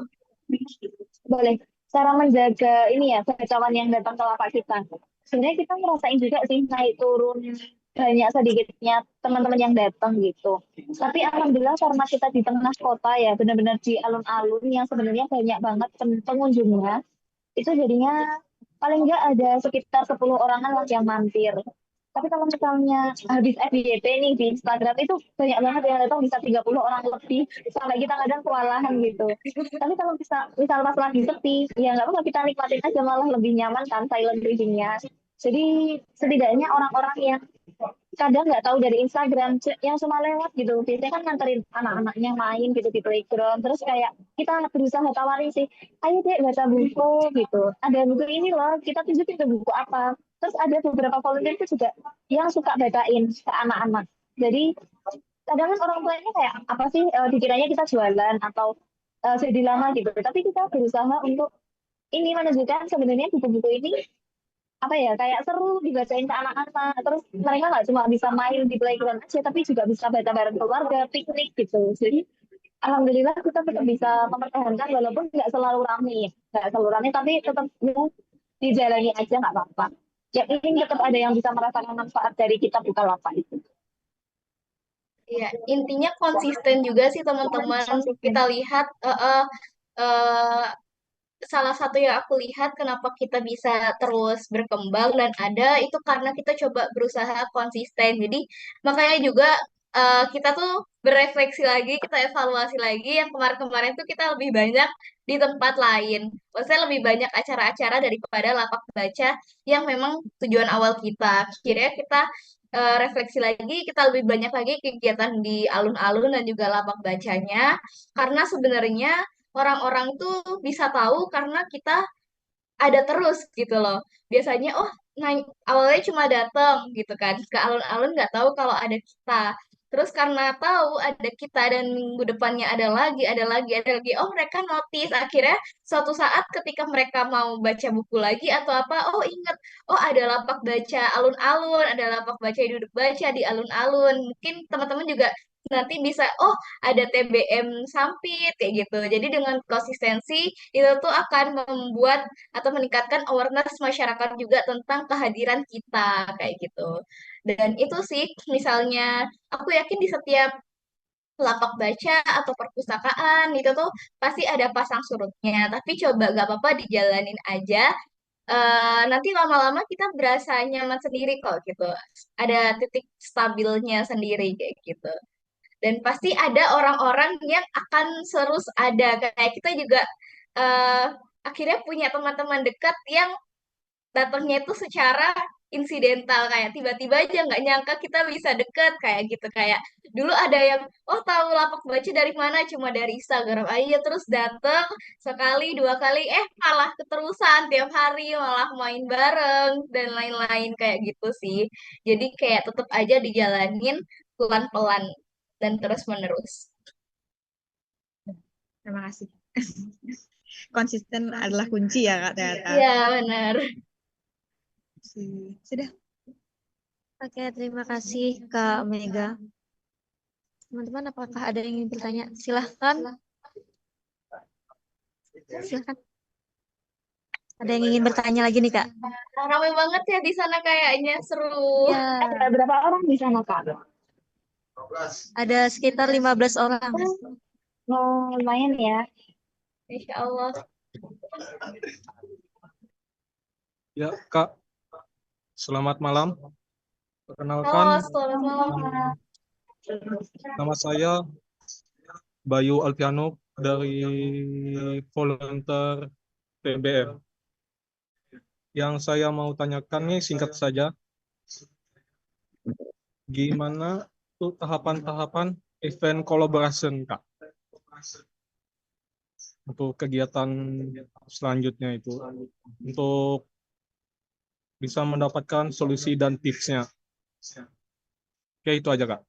boleh. Cara menjaga ini ya, bacaan yang datang ke lapak kita. Sebenarnya kita ngerasain juga sih naik turun banyak sedikitnya teman-teman yang datang gitu. Tapi alhamdulillah karena kita di tengah kota ya, benar-benar di alun-alun yang sebenarnya banyak banget pengunjungnya, itu jadinya paling nggak ada sekitar 10 orangan lah yang mampir. Tapi kalau misalnya habis FYP nih di Instagram itu banyak banget yang datang bisa 30 orang lebih sampai kita kadang kewalahan gitu. Tapi kalau misal pas lagi sepi, ya nggak apa-apa kita nikmatin aja malah lebih nyaman kan silent readingnya. Jadi setidaknya orang-orang yang kadang nggak tahu dari Instagram yang cuma lewat gitu biasanya kan nganterin anak-anaknya main gitu di playground terus kayak kita berusaha tawarin sih ayo deh baca buku gitu ada buku ini loh kita tunjukin ke buku apa terus ada beberapa volunteer itu juga yang suka bacain ke anak-anak jadi kadang kan orang tuanya kayak apa sih dikiranya kita jualan atau jadi lama gitu tapi kita berusaha untuk ini menunjukkan sebenarnya buku-buku ini apa ya kayak seru dibacain ke anak-anak terus mereka nggak cuma bisa main di playground aja tapi juga bisa baca bareng keluarga piknik gitu jadi alhamdulillah kita tetap bisa mempertahankan walaupun nggak selalu ramai tapi tetap ya, dijalani aja nggak apa-apa ya ini tetap ada yang bisa merasakan manfaat dari kita buka lapak itu. Ya, intinya konsisten juga sih teman-teman. Kita lihat eh, salah satu yang aku lihat kenapa kita bisa terus berkembang dan ada itu karena kita coba berusaha konsisten. Jadi makanya juga kita tuh berefleksi lagi, kita evaluasi lagi yang kemarin-kemarin tuh kita lebih banyak di tempat lain. Maksudnya lebih banyak acara-acara daripada lapak baca yang memang tujuan awal kita. Akhirnya kita refleksi lagi, kita lebih banyak lagi kegiatan di alun-alun dan juga lapak bacanya. Karena sebenarnya orang-orang tuh bisa tahu karena kita ada terus gitu loh. Biasanya oh awalnya cuma datang gitu kan ke alun-alun nggak tahu kalau ada kita. Terus karena tahu ada kita dan minggu depannya ada lagi. Oh mereka notice akhirnya suatu saat ketika mereka mau baca buku lagi atau apa, oh ingat, oh ada lapak baca alun-alun, ada lapak baca duduk baca di alun-alun. Mungkin teman-teman juga nanti bisa, oh ada TBM Sampit kayak gitu. Jadi dengan konsistensi itu tuh akan membuat atau meningkatkan awareness masyarakat juga tentang kehadiran kita kayak gitu. Dan itu sih misalnya aku yakin di setiap lapak baca atau perpustakaan itu tuh pasti ada pasang surutnya. Tapi coba gak apa-apa dijalanin aja. Nanti lama-lama kita berasa nyaman sendiri kok gitu. Ada titik stabilnya sendiri kayak gitu. Dan pasti ada orang-orang yang akan terus ada. Kayak kita juga eh, akhirnya punya teman-teman dekat yang datangnya itu secara insidental kayak tiba-tiba aja nggak nyangka kita bisa deket kayak gitu kayak dulu ada yang oh tahu lapak baca dari mana cuma dari Instagram aja terus datang sekali dua kali malah keterusan tiap hari malah main bareng dan lain-lain kayak gitu sih jadi kayak tetap aja dijalanin pelan-pelan dan terus-menerus. Terima kasih. Konsisten adalah kunci ya Kak ternyata. Iya benar. Sudah. Oke, terima kasih Kak Mega. Teman-teman, apakah ada yang ingin bertanya? Silahkan. Silahkan. Ada yang ingin bertanya lagi nih Kak? Ramai banget ya di sana kayaknya seru. Ya, Ada berapa orang di sana Kak? ada sekitar 15 orang. Oh, lumayan ya. Insya Allah. Ya, Kak, selamat malam. Halo, Perkenalkan, selamat malam. nama saya Bayu Alfiano dari volunteer TBM. Yang saya mau tanyakan nih singkat saja, gimana tuh tahapan-tahapan event collaboration, Kak? Untuk kegiatan selanjutnya itu, untuk bisa mendapatkan solusi dan tipsnya. Oke, itu aja, Kak.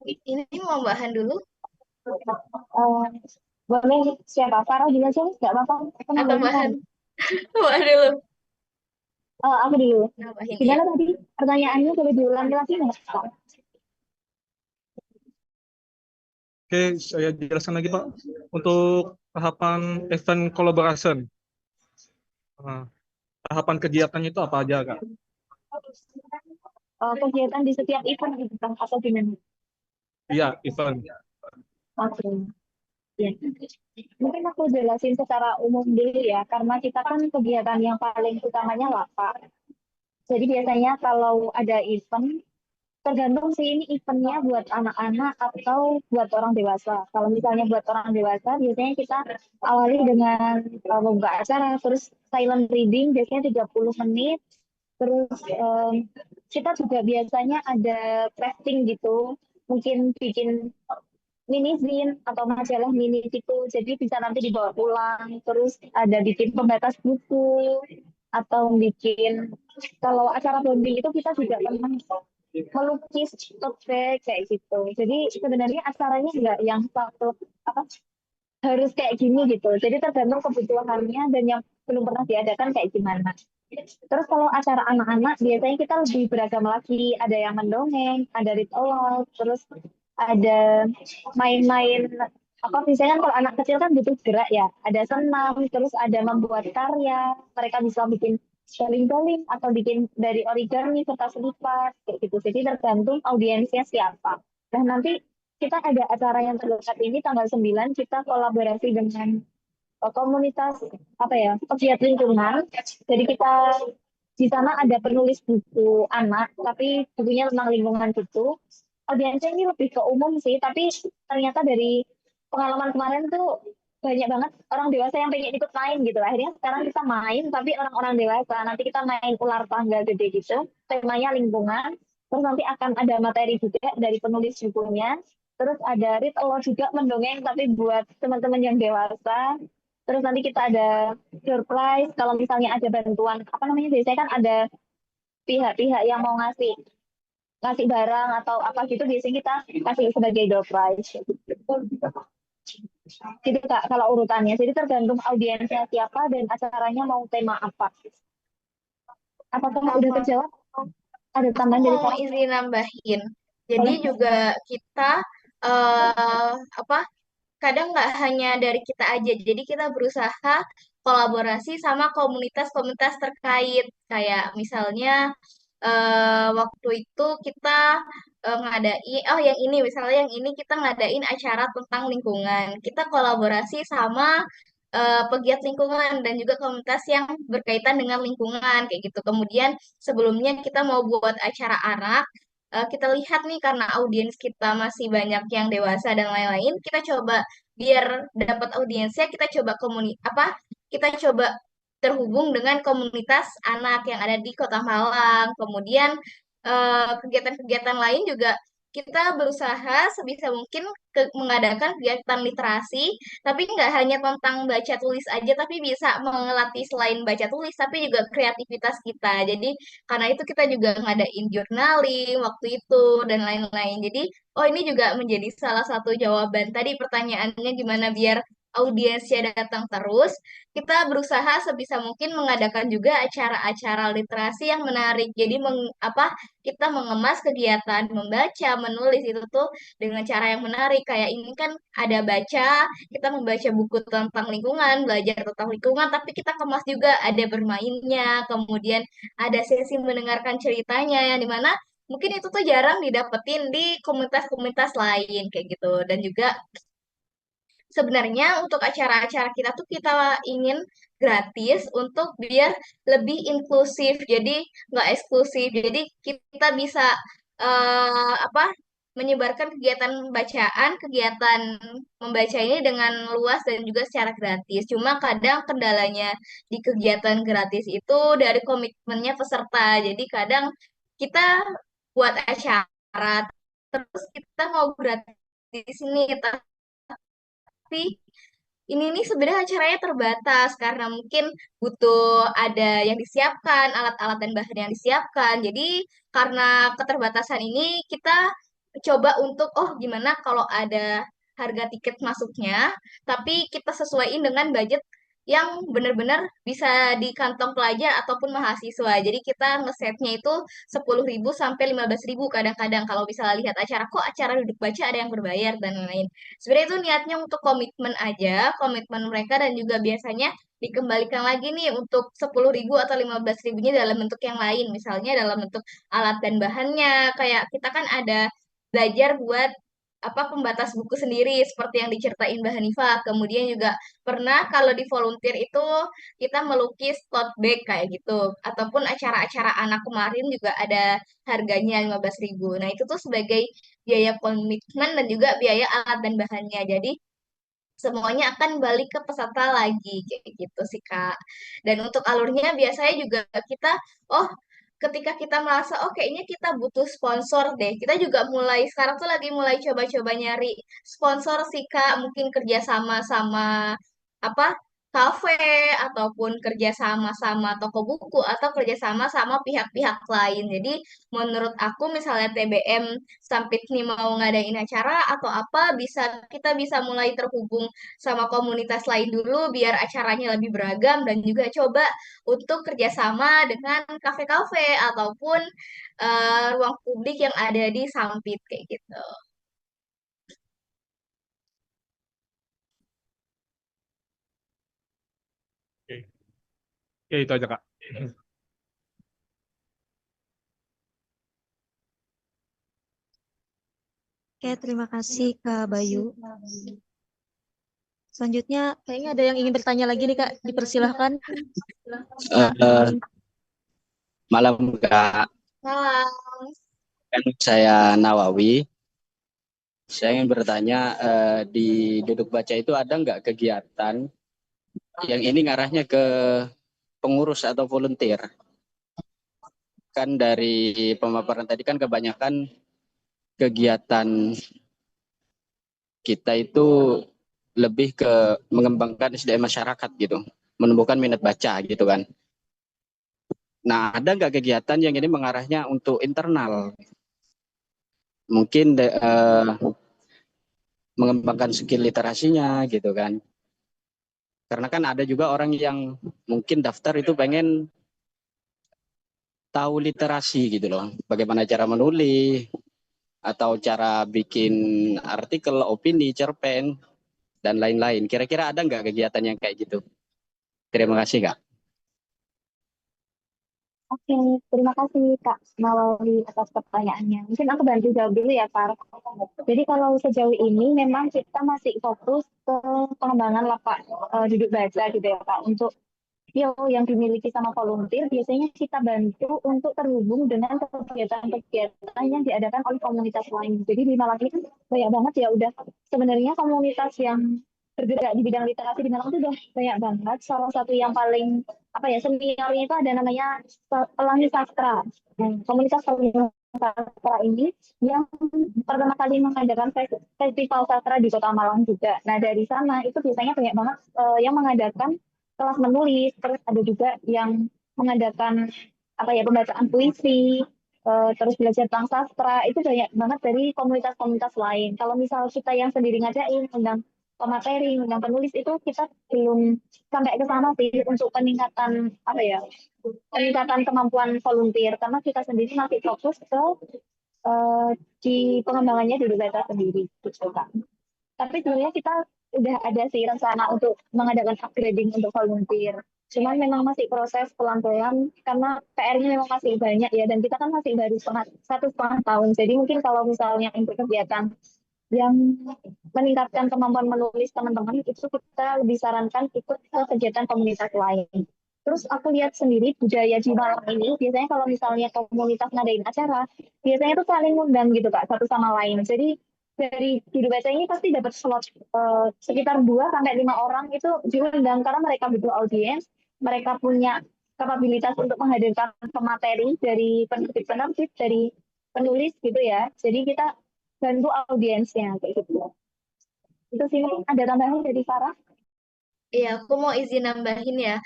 Ini mau bahan dulu Eh, boleh siapa? Farah juga sih, nggak apa-apa. Aku atau nambahin bahan? kan. Bahan dulu. Aku dulu. Nambahin ya. Gimana tadi pertanyaannya? Boleh diulang lagi nggak, Kak? Oke, saya jelaskan lagi, Pak. Untuk tahapan event collaboration. Nah, tahapan kegiatannya itu apa aja, Kak? Kegiatan di setiap event gitu kan, atau gimana? Iya, event. Oke. Ya. Mungkin aku jelasin secara umum dulu ya, karena kita kan kegiatan yang paling utamanya lapar. Jadi biasanya kalau ada event, tergantung sih ini eventnya buat anak-anak atau buat orang dewasa. Kalau misalnya buat orang dewasa, biasanya kita awali dengan membuka acara, terus silent reading, biasanya 30 menit. Terus kita juga biasanya ada crafting gitu, mungkin bikin mini zin atau majalah mini gitu, jadi bisa nanti dibawa pulang. Terus ada bikin pembatas buku atau bikin, kalau acara bonding itu kita juga pernah melukis tote bag kayak gitu. Jadi sebenarnya acaranya nggak yang satu apa harus kayak gini gitu. Jadi tergantung kebutuhannya dan yang belum pernah diadakan kayak gimana. Terus kalau acara anak-anak biasanya kita lebih beragam lagi. Ada yang mendongeng, ada read aloud, terus ada main-main apa misalnya kan kalau anak kecil kan butuh gerak ya. Ada senam, terus ada membuat karya. Mereka bisa bikin baling-baling atau bikin dari origami kertas lipat kayak gitu. Jadi tergantung audiensnya siapa. Nah, nanti kita ada acara yang terdekat ini tanggal 9 kita kolaborasi dengan komunitas apa ya pegiat lingkungan. Jadi kita di sana ada penulis buku anak, tapi bukunya tentang lingkungan gitu. Audiensnya ini lebih ke umum sih, tapi ternyata dari pengalaman kemarin tuh banyak banget orang dewasa yang pengen ikut main gitu. Akhirnya sekarang kita main, tapi orang-orang dewasa. Nanti kita main ular tangga gede gitu, temanya lingkungan. Terus nanti akan ada materi juga dari penulis bukunya. Terus ada read aloud juga mendongeng, tapi buat teman-teman yang dewasa. Terus nanti kita ada door prize kalau misalnya ada bantuan apa namanya biasanya kan ada pihak-pihak yang mau ngasih ngasih barang atau apa gitu biasanya kita kasih sebagai door prize gitu Kak kalau urutannya jadi tergantung audiensnya siapa dan acaranya mau tema apa apakah udah Sama. terjawab ada Aku tambahan dari mau Sarah izin nambahin. Jadi boleh. juga kita eh apa kadang nggak hanya dari kita aja. Jadi kita berusaha kolaborasi sama komunitas-komunitas terkait. Kayak misalnya waktu itu kita ngadain, oh yang ini misalnya yang ini kita ngadain acara tentang lingkungan. Kita kolaborasi sama pegiat lingkungan dan juga komunitas yang berkaitan dengan lingkungan kayak gitu. Kemudian sebelumnya kita mau buat acara anak, kita lihat nih karena audiens kita masih banyak yang dewasa dan lain-lain, kita coba biar dapat audiensnya, kita coba kita coba terhubung dengan komunitas anak yang ada di Kota Malang. Kemudian kegiatan-kegiatan lain juga kita berusaha sebisa mungkin mengadakan kegiatan literasi, tapi nggak hanya tentang baca tulis aja, tapi bisa mengelatih selain baca tulis, tapi juga kreativitas kita. Jadi karena itu kita juga ngadain journaling waktu itu dan lain-lain. Jadi, oh ini juga menjadi salah satu jawaban tadi pertanyaannya gimana biar audiensnya datang terus. Kita berusaha sebisa mungkin mengadakan juga acara-acara literasi yang menarik. Jadi kita mengemas kegiatan membaca, menulis itu tuh dengan cara yang menarik. Kayak ini kan ada baca, kita membaca buku tentang lingkungan, belajar tentang lingkungan, tapi kita kemas juga ada bermainnya, kemudian ada sesi mendengarkan ceritanya yang dimana mungkin itu tuh jarang didapetin di komunitas-komunitas lain kayak gitu. Dan juga sebenarnya untuk acara-acara kita tuh kita ingin gratis untuk biar lebih inklusif, jadi nggak eksklusif. Jadi kita bisa apa menyebarkan kegiatan bacaan, kegiatan membaca ini dengan luas dan juga secara gratis. Cuma kadang kendalanya di kegiatan gratis itu dari komitmennya peserta. Jadi kadang kita buat acara, terus kita mau gratis ini, tapi ini nih sebenarnya acaranya terbatas karena mungkin butuh ada yang disiapkan, alat-alat dan bahan yang disiapkan. Jadi karena keterbatasan ini kita coba untuk gimana kalau ada harga tiket masuknya, tapi kita sesuaiin dengan budget yang benar-benar bisa di kantong pelajar ataupun mahasiswa. Jadi kita ngesetnya itu 10.000 sampai 15.000 kadang-kadang kalau misalnya lihat acara kok acara duduk baca ada yang berbayar dan lain-lain. Sebenarnya itu niatnya untuk komitmen aja, komitmen mereka dan juga biasanya dikembalikan lagi nih untuk 10.000 atau 15.000-nya dalam bentuk yang lain. Misalnya dalam bentuk alat dan bahannya. Kayak kita kan ada belajar buat pembatas buku sendiri seperti yang diceritain Mbak Hanifah. Kemudian juga pernah kalau di volunteer itu kita melukis tote bag kayak gitu. Ataupun acara-acara anak kemarin juga ada harganya 15.000. Nah, itu tuh sebagai biaya komitmen dan juga biaya alat dan bahannya. Jadi semuanya akan balik ke peserta lagi kayak gitu sih Kak. Dan untuk alurnya biasanya juga kita oh ketika kita merasa kayaknya kita butuh sponsor deh. Kita juga mulai sekarang tuh lagi mulai coba-coba nyari sponsor sih Kak, mungkin kerja sama sama apa kafe ataupun kerja sama sama toko buku atau kerja sama sama pihak-pihak lain. Jadi menurut aku misalnya TBM Sampit nih mau ngadain acara atau apa kita bisa mulai terhubung sama komunitas lain dulu biar acaranya lebih beragam dan juga coba untuk kerjasama dengan kafe-kafe ataupun ruang publik yang ada di Sampit kayak gitu. Oke, Oke, itu aja Kak. Oke, terima kasih Kak Bayu. Selanjutnya, kayaknya ada yang ingin bertanya lagi nih Kak. Dipersilahkan. Eh, malam Kak, Malam. kan saya Nawawi. Saya ingin bertanya, di Duduk Baca itu ada nggak kegiatan yang ini ngarahnya ke pengurus atau volunteer? Kan dari pemaparan tadi kan kebanyakan kegiatan kita itu lebih ke mengembangkan SDM masyarakat gitu, menumbuhkan minat baca gitu kan. Nah, ada nggak kegiatan yang ini mengarahnya untuk internal? Mungkin mengembangkan skill literasinya gitu kan. Karena kan ada juga orang yang mungkin daftar itu pengen tahu literasi gitu loh. Bagaimana cara menulis atau cara bikin artikel, opini, cerpen dan lain-lain. Kira-kira ada nggak kegiatan yang kayak gitu? Terima kasih Kak. Oke, terima kasih Kak Nawawi atas pertanyaannya. Mungkin aku bantu jawab dulu ya, Kak. Jadi kalau sejauh ini memang kita masih fokus ke pengembangan lapak duduk baca gitu ya, Kak. Untuk yang dimiliki sama volunteer, biasanya kita bantu untuk terhubung dengan kegiatan-kegiatan yang diadakan oleh komunitas lain. Jadi di Malang ini kan banyak banget ya, udah sebenarnya komunitas yang bergerak di bidang literasi di Malang itu udah banyak banget. Salah satu yang paling seniornya itu ada namanya Pelangi Sastra. Komunitas Pelangi Sastra ini yang pertama kali mengadakan festival sastra di Kota Malang juga. Nah dari sana itu biasanya banyak banget yang mengadakan kelas menulis, terus ada juga yang mengadakan pembacaan puisi, terus belajar tentang sastra, itu banyak banget dari komunitas-komunitas lain. Kalau misal kita yang sendiri ngadain undang pemateri, undang penulis itu kita belum sampai ke sana sih untuk peningkatan kemampuan volunteer karena kita sendiri masih fokus ke di pengembangannya dulu data sendiri gitu kan. Tapi sebenarnya kita udah ada sih rencana untuk mengadakan upgrading untuk volunteer. Cuman memang masih proses pelan-pelan karena PR-nya memang masih banyak ya dan kita kan masih baru 1,5 tahun. Jadi mungkin kalau misalnya untuk kegiatan yang meningkatkan kemampuan menulis teman-teman, itu kita lebih sarankan ikut ke kegiatan komunitas lain. Terus aku lihat sendiri budaya di Malang ini, biasanya kalau misalnya komunitas ngadain acara, biasanya tuh saling ngundang gitu Kak, satu sama lain. Jadi dari juru baca ini pasti dapat slot sekitar 2 sampai 5 orang itu diundang karena mereka butuh audiens, mereka punya kapabilitas untuk menghadirkan pemateri dari penerbit-penerbit, dari penulis gitu ya. Jadi kita bantu audiensnya kayak gitu. Itu sih mungkin ada tambahan dari Farah. Iya, aku mau izin nambahin ya.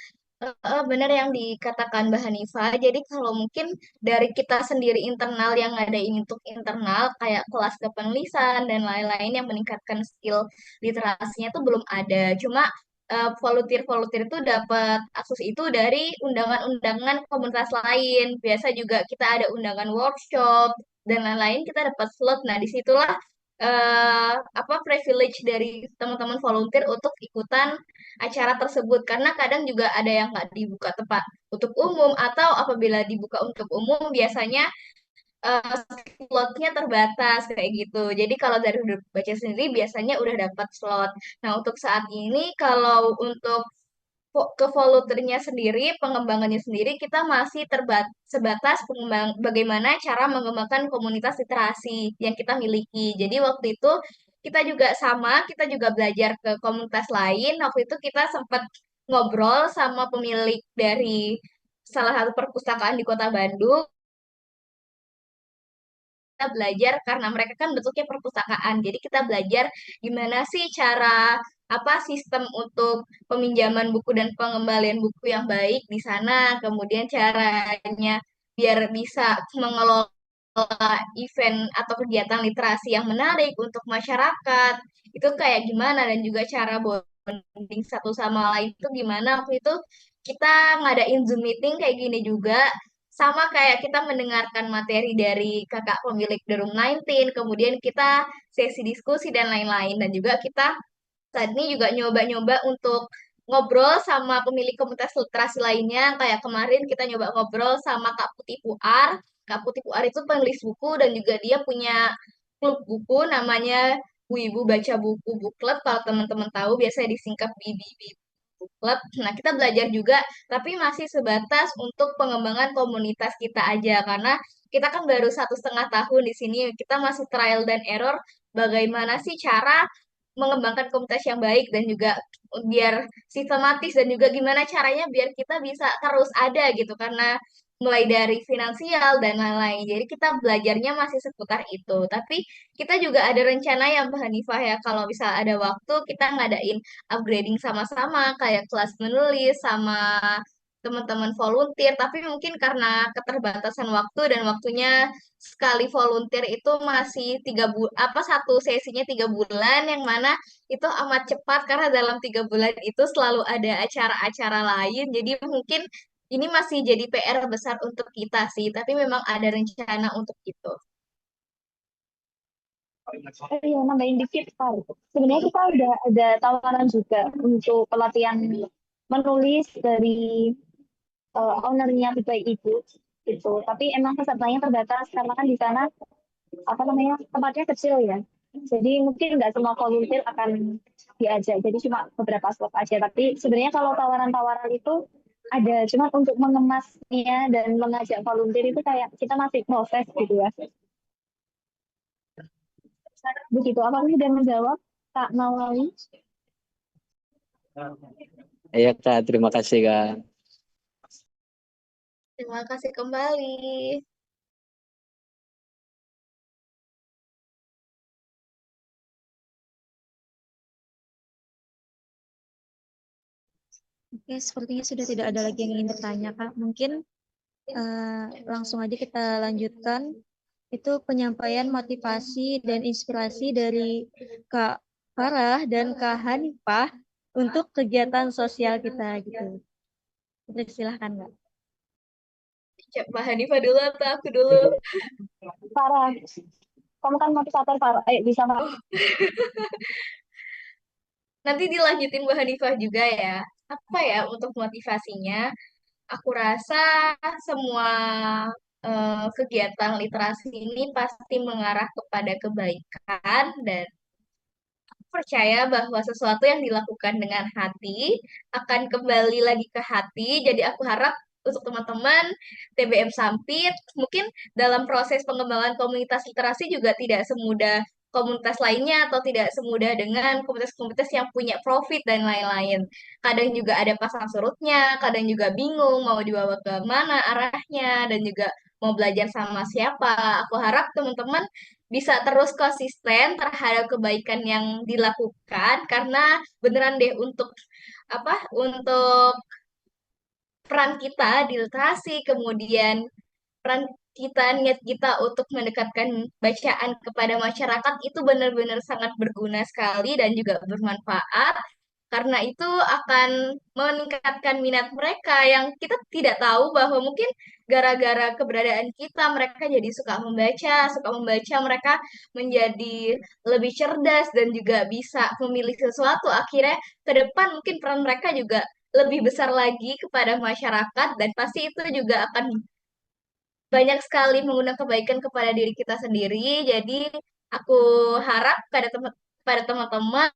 Benar yang dikatakan Mbak Hanifah. Jadi kalau mungkin dari kita sendiri internal yang ngadain untuk internal, kayak kelas kepenulisan dan lain-lain yang meningkatkan skill literasinya itu belum ada. Cuma volunteer-volunteer itu dapat akses itu dari undangan-undangan komunitas lain. Biasa juga kita ada undangan workshop dan lain-lain, kita dapat slot. Nah, disitulah apa privilege dari teman-teman volunteer untuk ikutan acara tersebut karena kadang juga ada yang nggak dibuka tempat untuk umum atau apabila dibuka untuk umum biasanya eh, slotnya terbatas kayak gitu. Jadi kalau dari Duduk Baca sendiri biasanya udah dapat slot. Nah, untuk saat ini kalau untuk ke volunteernya sendiri, pengembangannya sendiri kita masih sebatas bagaimana cara mengembangkan komunitas literasi yang kita miliki. Jadi waktu itu kita juga sama, kita juga belajar ke komunitas lain. Waktu itu kita sempat ngobrol sama pemilik dari salah satu perpustakaan di Kota Bandung. Kita belajar karena mereka kan bentuknya perpustakaan. Jadi kita belajar gimana sih cara apa sistem untuk peminjaman buku dan pengembalian buku yang baik di sana. Kemudian caranya biar bisa mengelola event atau kegiatan literasi yang menarik untuk masyarakat. Itu kayak gimana dan juga cara bonding satu sama lain itu gimana. Waktu itu kita ngadain Zoom meeting kayak gini juga sama kayak kita mendengarkan materi dari kakak pemilik The Room 19, kemudian kita sesi diskusi dan lain-lain. Dan juga kita saat ini juga nyoba-nyoba untuk ngobrol sama pemilik komunitas literasi lainnya. Kayak kemarin kita nyoba ngobrol sama Kak Putih Puar. Kak Putih Puar itu penulis buku dan juga dia punya klub buku namanya Bu Ibu Baca Buku Book Club. Kalau teman-teman tahu biasanya disingkat BBB Book Club. Nah, kita belajar juga tapi masih sebatas untuk pengembangan komunitas kita aja karena kita kan baru 1,5 tahun di sini, kita masih trial dan error bagaimana sih cara mengembangkan komunitas yang baik dan juga biar sistematis dan juga gimana caranya biar kita bisa terus ada gitu karena mulai dari finansial dan lain-lain. Jadi kita belajarnya masih seputar itu. Tapi kita juga ada rencana yang Mbak Hanifah ya kalau bisa ada waktu kita ngadain upgrading sama-sama kayak kelas menulis sama teman-teman volunteer, tapi mungkin karena keterbatasan waktu dan waktunya sekali volunteer itu masih 3 bulan, apa satu sesinya 3 bulan, yang mana itu amat cepat karena dalam 3 bulan itu selalu ada acara-acara lain. Jadi mungkin ini masih jadi PR besar untuk kita sih, tapi memang ada rencana untuk itu. Iya, nambahin dikit Pak. Sebenarnya kita udah ada tawaran juga untuk pelatihan menulis dari ownernya Baik Ibu gitu. Tapi emang pesertanya terbatas karena kan di sana apa namanya tempatnya kecil ya. Jadi mungkin nggak semua volunteer akan diajak. Jadi cuma beberapa slot aja. Tapi sebenarnya kalau tawaran-tawaran itu ada, cuma untuk mengemasnya dan mengajak volunteer itu kayak kita masih proses gitu ya. Begitu. Apa sudah menjawab Kak Nawawi? Iya Kak, terima kasih Kak. Terima kasih kembali. Oke, sepertinya sudah tidak ada lagi yang ingin bertanya, Kak. Mungkin langsung aja kita lanjutkan. Itu penyampaian motivasi dan inspirasi dari Kak Farah dan Kak Hanifah untuk kegiatan sosial kita gitu. Silahkan, Kak. Mbak Hanifah dulu atau aku dulu? Farah, kamu kan motivator Farah. Ayo bisa Farah. Nanti dilanjutin Mbak Hanifah juga ya. Apa ya untuk motivasinya? Aku rasa semua kegiatan literasi ini pasti mengarah kepada kebaikan dan percaya bahwa sesuatu yang dilakukan dengan hati akan kembali lagi ke hati. Jadi aku harap untuk teman-teman TBM Sampit, mungkin dalam proses pengembangan komunitas literasi juga tidak semudah komunitas lainnya atau tidak semudah dengan komunitas-komunitas yang punya profit dan lain-lain. Kadang juga ada pasang surutnya, kadang juga bingung mau dibawa ke mana arahnya, dan juga mau belajar sama siapa. Aku harap teman-teman bisa terus konsisten terhadap kebaikan yang dilakukan karena beneran deh untuk untuk peran kita di literasi, kemudian peran kita, niat kita untuk mendekatkan bacaan kepada masyarakat itu benar-benar sangat berguna sekali dan juga bermanfaat. Karena itu akan meningkatkan minat mereka yang kita tidak tahu bahwa mungkin gara-gara keberadaan kita mereka jadi suka membaca mereka menjadi lebih cerdas dan juga bisa memilih sesuatu. Akhirnya ke depan mungkin peran mereka juga lebih besar lagi kepada masyarakat dan pasti itu juga akan banyak sekali mengundang kebaikan kepada diri kita sendiri. Jadi aku harap pada teman-teman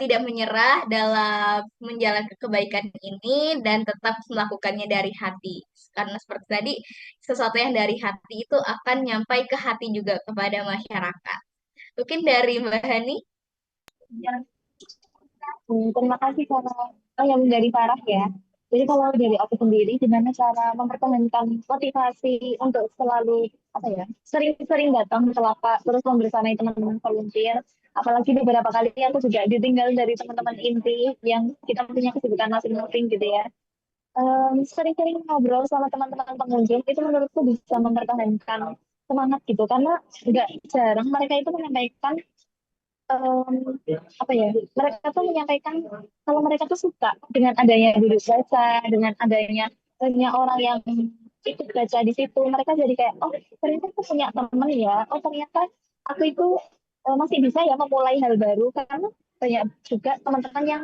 tidak menyerah dalam menjalankan kebaikan ini dan tetap melakukannya dari hati. Karena seperti tadi, sesuatu yang dari hati itu akan nyampai ke hati juga kepada masyarakat. Mungkin dari Mbak Hani. Terima kasih Farah. Oh, yang dari Farah ya. Jadi kalau dari aku sendiri, gimana cara mempertahankan motivasi untuk selalu sering-sering datang ke lapak, terus membersamai teman-teman volunteer. Apalagi beberapa kali aku juga ditinggal dari teman-teman inti yang kita punya kesibukan masing-masing gitu ya. Sering-sering ngobrol sama teman-teman pengunjung itu menurutku bisa mempertahankan semangat gitu karena nggak jarang mereka itu menyampaikan mereka tuh menyampaikan kalau mereka tuh suka dengan adanya duduk baca, dengan adanya banyak orang yang ikut baca di situ, mereka jadi kayak oh ternyata aku punya teman ya, oh ternyata aku itu masih bisa ya memulai hal baru karena banyak juga teman-teman yang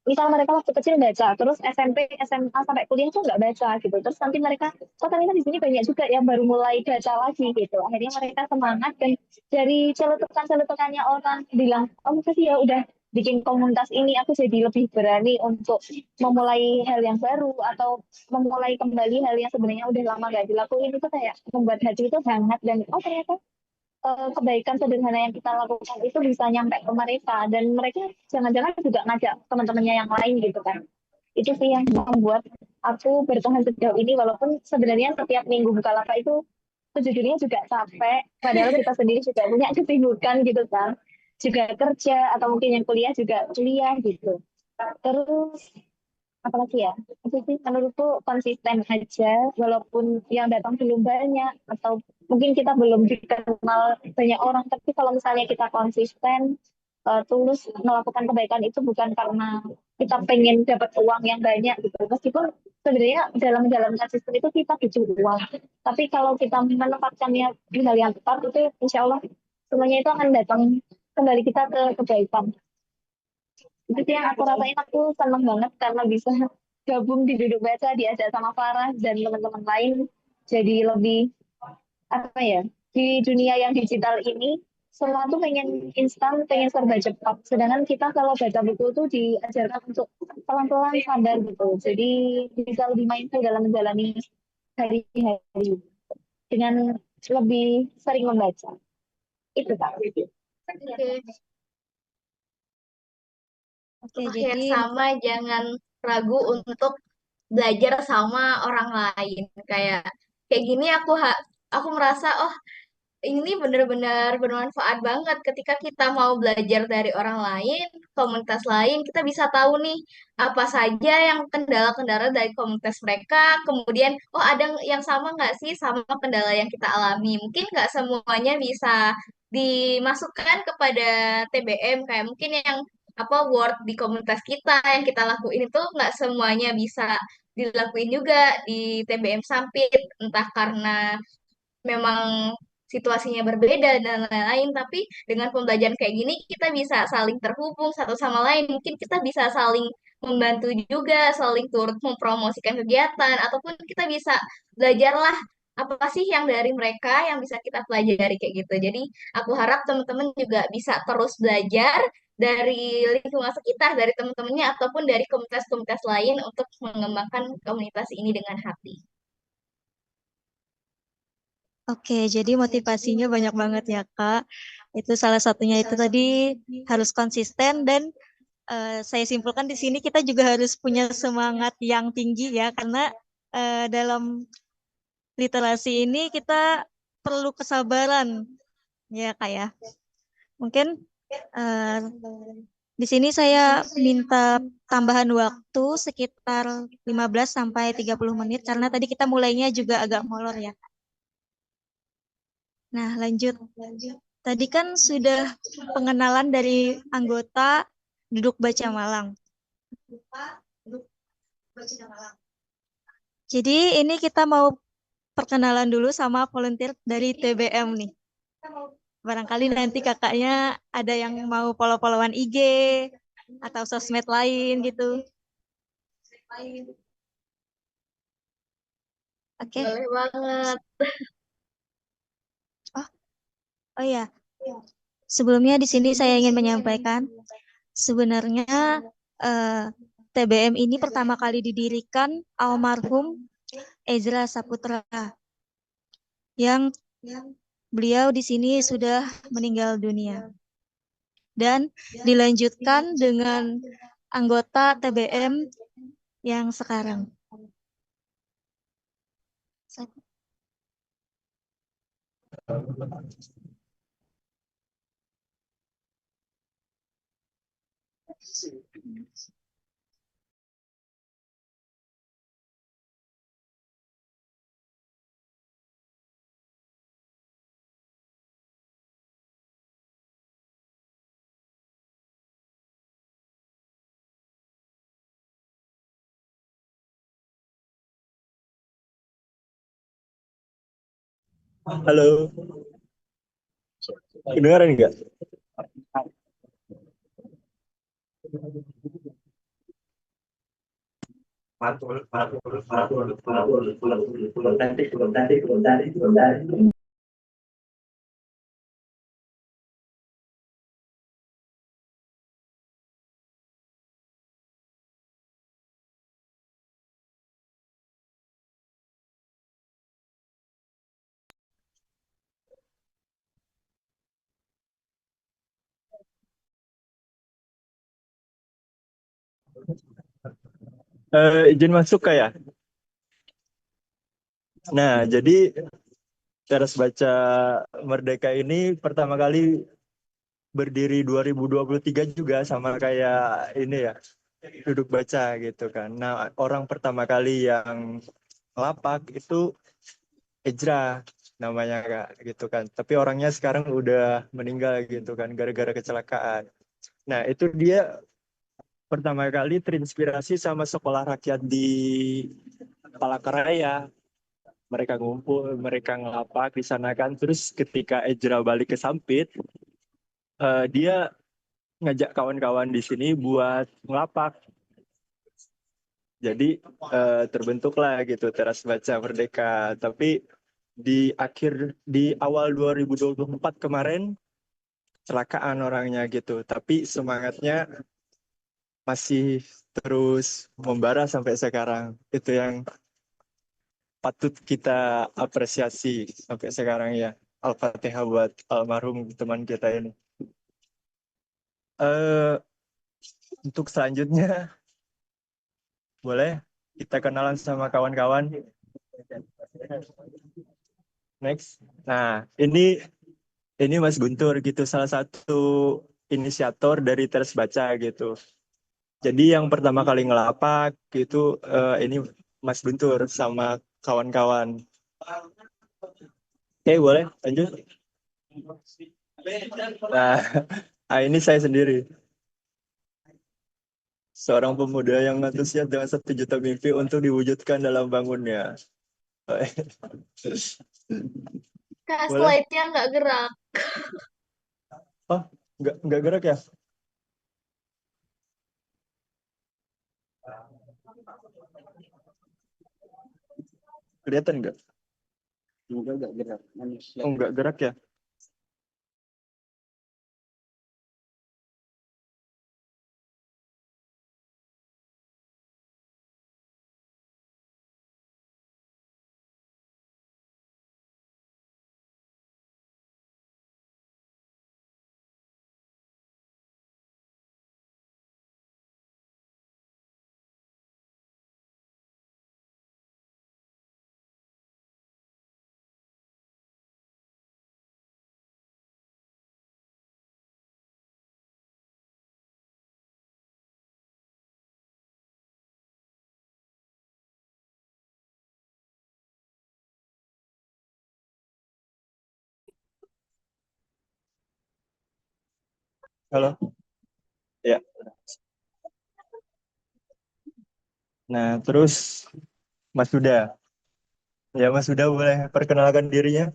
misal mereka waktu kecil baca, terus SMP, SMA sampai kuliah tuh nggak baca gitu. Terus nanti mereka, oh ternyata di sini banyak juga yang baru mulai baca lagi gitu. Akhirnya mereka semangat dan dari celutukan-celutukannya orang bilang, oh makasih ya udah bikin komunitas ini, aku jadi lebih berani untuk memulai hal yang baru atau memulai kembali hal yang sebenarnya udah lama gak dilakuin itu kayak membuat hati itu hangat dan oh ternyata kebaikan sederhana yang kita lakukan itu bisa nyampe ke mereka dan mereka jangan-jangan juga ngajak teman-temannya yang lain gitu kan. Itu sih yang membuat aku bertahan sejauh ini walaupun sebenarnya setiap minggu Bukalapak itu sejujurnya juga capek padahal kita sendiri juga punya kesibukan gitu kan, juga kerja atau mungkin yang kuliah juga kuliah gitu. Terus apalagi ya, itu sih menurutku konsisten aja walaupun yang datang belum banyak atau mungkin kita belum dikenal banyak orang, tapi kalau misalnya kita konsisten tulus melakukan kebaikan itu bukan karena kita pengen dapat uang yang banyak gitu, meskipun sebenarnya dalam menjalankan sistem itu kita butuh uang, tapi kalau kita menempatkannya di hal yang tepat itu insya Allah semuanya itu akan datang kembali kita ke kebaikan. Itu sih yang aku rasain, aku seneng banget karena bisa gabung di Duduk Baca, diajak sama Farah dan teman-teman lain. Jadi lebih, di dunia yang digital ini, semua tuh pengen instan, pengen serba cepat. Sedangkan kita kalau baca buku tuh diajarkan untuk pelan-pelan sadar gitu. Jadi bisa lebih mindful dalam menjalani hari-hari dengan lebih sering membaca. Itu Kak. Oke, Oke, jadi sama jangan ragu untuk belajar sama orang lain. Kayak gini aku merasa oh ini benar-benar bermanfaat banget ketika kita mau belajar dari orang lain, komunitas lain, kita bisa tahu nih apa saja yang kendala-kendala dari komunitas mereka, kemudian oh ada yang sama nggak sih sama kendala yang kita alami. Mungkin nggak semuanya bisa dimasukkan kepada TBM, kayak mungkin yang word di komunitas kita yang kita lakuin itu nggak semuanya bisa dilakuin juga di TBM Sampit, entah karena memang situasinya berbeda dan lain-lain, tapi dengan pembelajaran kayak gini kita bisa saling terhubung satu sama lain, mungkin kita bisa saling membantu juga, saling turut mempromosikan kegiatan, ataupun kita bisa belajarlah apa sih yang dari mereka yang bisa kita pelajari kayak gitu. Jadi aku harap teman-teman juga bisa terus belajar dari lingkungan sekitar, dari teman-temannya ataupun dari komunitas-komunitas lain untuk mengembangkan komunitas ini dengan hati. Oke, jadi motivasinya banyak banget ya, Kak. Itu salah satunya itu tadi harus konsisten dan saya simpulkan di sini kita juga harus punya semangat yang tinggi ya, karena dalam literasi ini kita perlu kesabaran ya, Kak ya. Mungkin eh, di sini saya minta tambahan waktu sekitar 15 sampai 30 menit karena tadi kita mulainya juga agak molor ya. Nah, lanjut. Tadi kan sudah pengenalan dari anggota duduk baca Malang. Jadi ini kita mau perkenalan dulu sama volunteer dari TBM nih. Barangkali nanti kakaknya ada yang mau follow-followan IG atau sosmed lain gitu. Oke. Boleh banget. Oh, oh ya. Sebelumnya di sini saya ingin menyampaikan sebenarnya TBM ini pertama kali didirikan almarhum Ezra Saputra yang beliau di sini sudah meninggal dunia dan dilanjutkan dengan anggota TBM yang sekarang. Halo, kedengaran nggak? Izin masuk kak ya. Nah, jadi Teras Baca Merdeka ini pertama kali berdiri 2023 juga sama kayak ini ya, duduk baca gitu kan. Nah, orang pertama kali yang lapak itu Ejra namanya kak gitu kan. Tapi orangnya sekarang udah meninggal gitu kan gara-gara kecelakaan. Nah, itu dia pertama kali terinspirasi sama sekolah rakyat di Palangkaraya. Mereka ngumpul, mereka ngelapak di sana kan. Terus ketika Ejra balik ke Sampit, dia ngajak kawan-kawan di sini buat ngelapak. Jadi terbentuklah gitu Teras Baca Merdeka. Tapi di awal 2024 kemarin kecelakaan orangnya gitu. Tapi semangatnya masih terus membara sampai sekarang. Itu yang patut kita apresiasi sampai sekarang ya. Al-Fatihah buat almarhum teman kita ini. Eh untuk selanjutnya boleh kita kenalan sama kawan-kawan. Next. Nah, ini Mas Guntur gitu, salah satu inisiator dari Teras Baca gitu. Jadi yang pertama kali ngelapak itu ini Mas Guntur sama kawan-kawan. Oke, boleh lanjut. Nah, ini saya sendiri. Seorang pemuda yang antusias dengan 1 juta mimpi untuk diwujudkan dalam bangunnya. Kak, Boleh? slide-nya nggak gerak. Oh, nggak gerak ya? Kelihatan nggak? Enggak gerak manusia. Oh, nggak gerak ya? Halo? Ya. Nah, terus Mas Huda. Ya, Mas Huda boleh perkenalkan dirinya.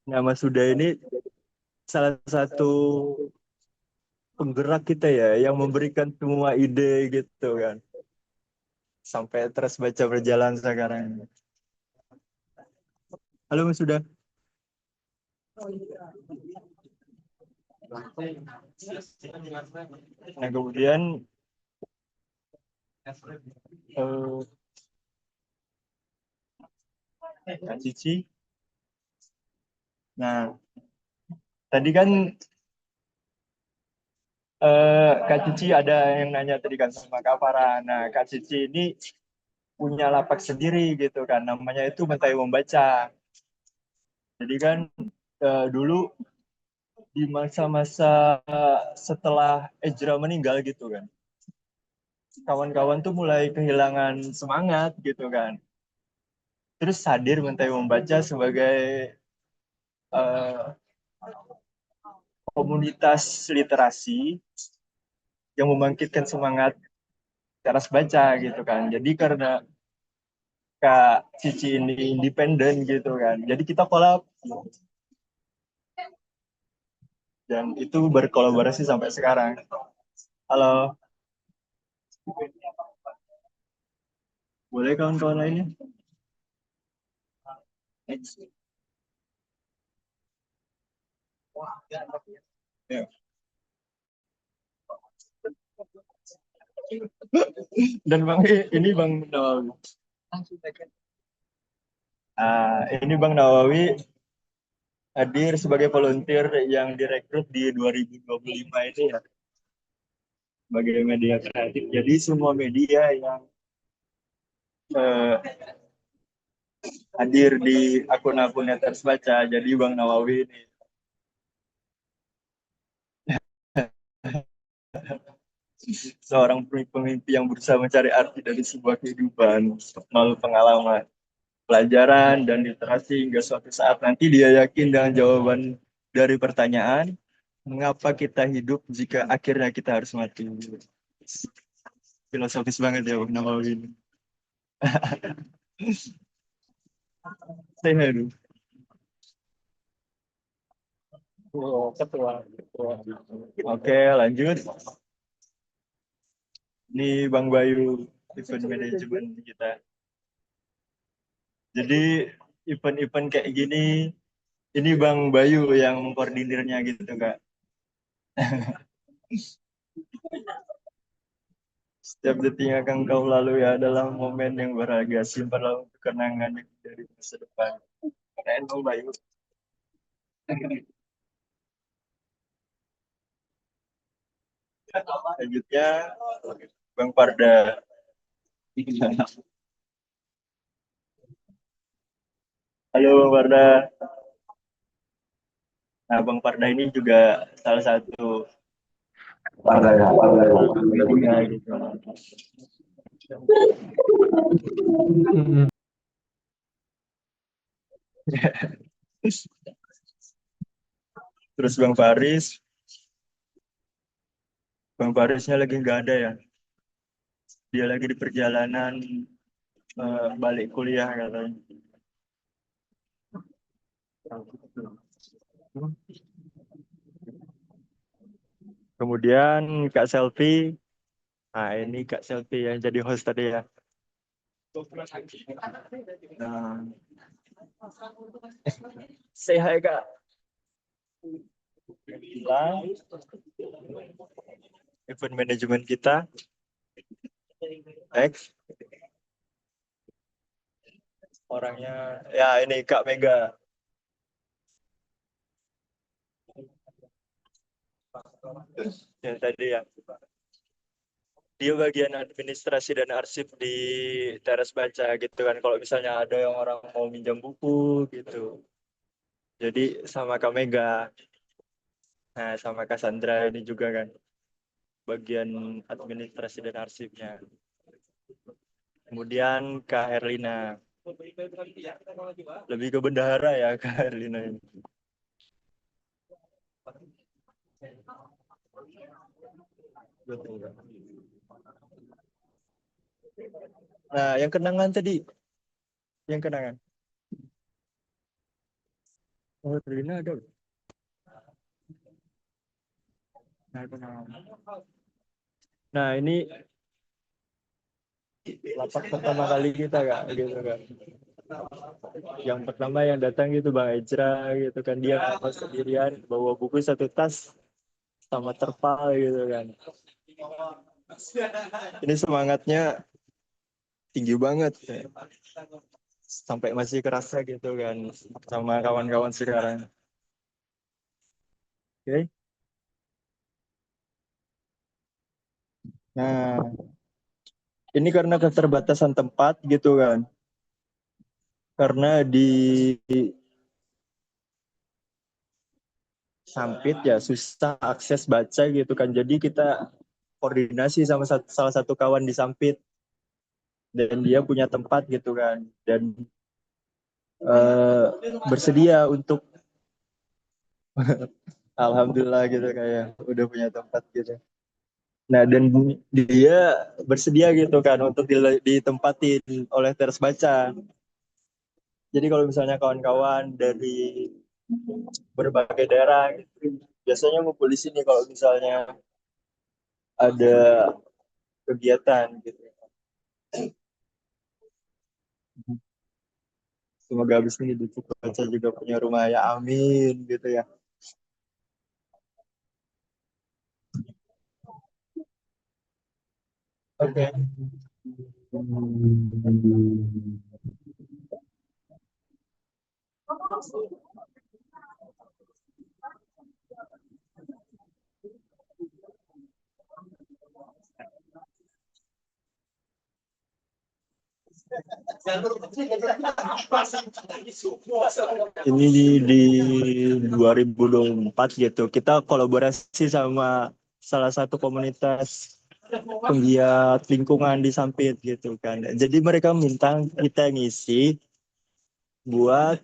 Nah, Mas Huda ini salah satu penggerak kita ya, yang memberikan semua ide gitu kan. Sampai terus baca berjalan sekarang. Halo Mas Huda. Nah, kemudian Kak Cici. Nah, tadi kan Kak Cici ada yang nanya tadi kan sama Kak Farah. Nah, Kak Cici ini punya lapak sendiri gitu kan. Namanya itu Mentai Membaca. Jadi kan dulu di masa-masa setelah Ejra meninggal gitu kan. Kawan-kawan tuh mulai kehilangan semangat gitu kan. Terus hadir Mentai Membaca sebagai eh, komunitas literasi yang membangkitkan semangat teras baca gitu kan. Jadi karena Kak Cici ini independen gitu kan. Jadi kita collab dan itu berkolaborasi sampai sekarang. Halo, boleh kawan-kawan lainnya? Ya. Dan Bang ini Bang Nawawi. Ini Bang Nawawi hadir sebagai volunteer yang direkrut di 2025 ini ya, sebagai media kreatif. Jadi semua media yang eh, hadir di akun-akun Netters Baca, jadi Bang Nawawi ini seorang pemimpi yang berusaha mencari arti dari sebuah kehidupan melalui pengalaman, pelajaran, dan literasi hingga suatu saat nanti dia yakin dengan jawaban dari pertanyaan, mengapa kita hidup jika akhirnya kita harus mati. Filosofis banget ya Bang Nawawi ini. Say hi dulu. Oke, lanjut. Ini Bang Bayu, event manajemen kita. Jadi event-event kayak gini, ini Bang Bayu yang mengkoordinirnya gitu Kak. Setiap detik yang akan kau lalui adalah momen yang berharga, simpanlah untuk kenangan dari masa depan. Keren Bang Bayu. Selanjutnya Bang Parda. Halo Bang Parda. Nah Bang Parda ini juga salah satu media gitu. Terus Bang Farisnya lagi nggak ada ya. Dia lagi di perjalanan balik kuliah katanya. Kemudian Kak Selfie. Nah, ini Kak Selfie yang jadi host tadi ya. Nah, say hi Kak. Bilang event manajemen kita. Next. Orangnya, ya ini Kak Mega. Yang tadi ya. Dia bagian administrasi dan arsip di teras baca gitu kan. Kalau misalnya ada yang orang mau minjam buku gitu. Jadi sama Kak Mega. Nah, sama Kak Sandra ini juga kan. Bagian administrasi dan arsipnya. Kemudian Kak Herlina. Lebih ke bendahara ya Kak Herlina ini. Nah, yang kenangan tadi. Yang kenangan. Oh, Herlina ada. Nah, kenangan. Nah, ini lapak pertama kali kita Kak, gitu kan. Yang pertama yang datang gitu Bang Ejra gitu kan, dia ngapa sendirian bawa buku satu tas sama terpal gitu kan. Ini semangatnya tinggi banget ya. Sampai masih kerasa gitu kan sama kawan-kawan sekarang. Oke. Nah, ini karena keterbatasan tempat gitu kan. Karena di Sampit ya susah akses baca gitu kan. Jadi kita koordinasi sama salah satu kawan di Sampit dan dia punya tempat gitu kan dan bersedia untuk alhamdulillah gitu kayak udah punya tempat gitu. Nah dan dia bersedia gitu kan untuk ditempatin oleh teras baca. Jadi kalau misalnya kawan-kawan dari berbagai daerah gitu, biasanya ngumpul di sini kalau misalnya ada kegiatan gitu. Semoga habis ini Ducuk Baca juga punya rumah ya, amin gitu ya. Oke. Ini di 2024 gitu. Kita kolaborasi sama salah satu komunitas penggiat lingkungan di Sampit gitu kan. Jadi mereka minta kita ngisi buat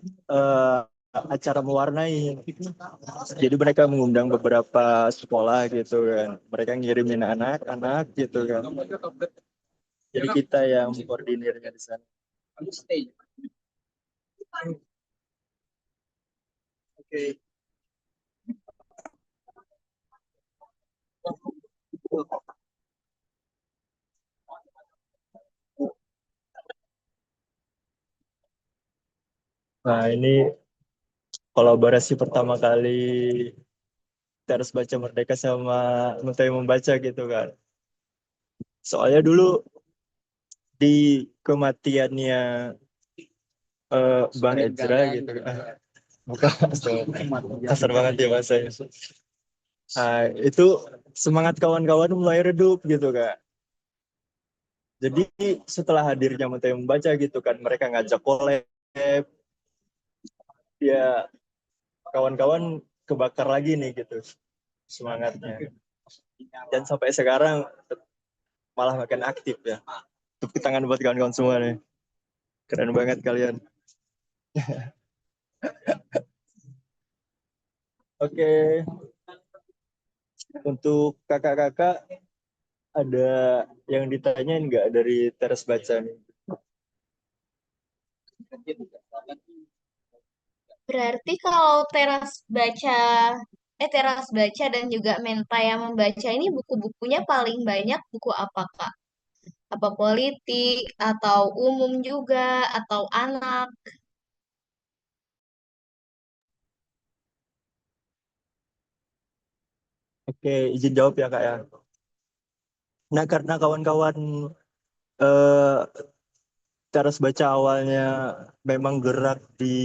acara mewarnai. Jadi mereka mengundang beberapa sekolah gitu kan. Mereka ngirimin anak-anak gitu kan. Jadi kita yang koordinirnya di sana. Oke. Nah, ini kolaborasi pertama kali Teras Baca Merdeka sama Mutai Membaca gitu kan. Soalnya dulu di kematiannya Bang Ejra gitu kan. Bukan kasar banget ya bahasanya. Nah, itu semangat kawan-kawan mulai redup gitu kan. Jadi setelah hadirnya Mutai Membaca gitu kan, mereka ngajak collab, ya kawan-kawan kebakar lagi nih gitu semangatnya. Dan sampai sekarang malah makin aktif ya. Tepuk tangan buat kawan-kawan semua nih. Keren banget kalian. Oke. Untuk kakak-kakak ada yang ditanyain nggak dari teras baca nih? Berarti kalau teras baca dan juga Mentaya membaca ini buku-bukunya paling banyak buku apa, Kak? Apa politik atau umum juga atau anak? Oke, izin jawab ya Kak ya. Nah, karena kawan-kawan eh, Teras Baca awalnya memang gerak di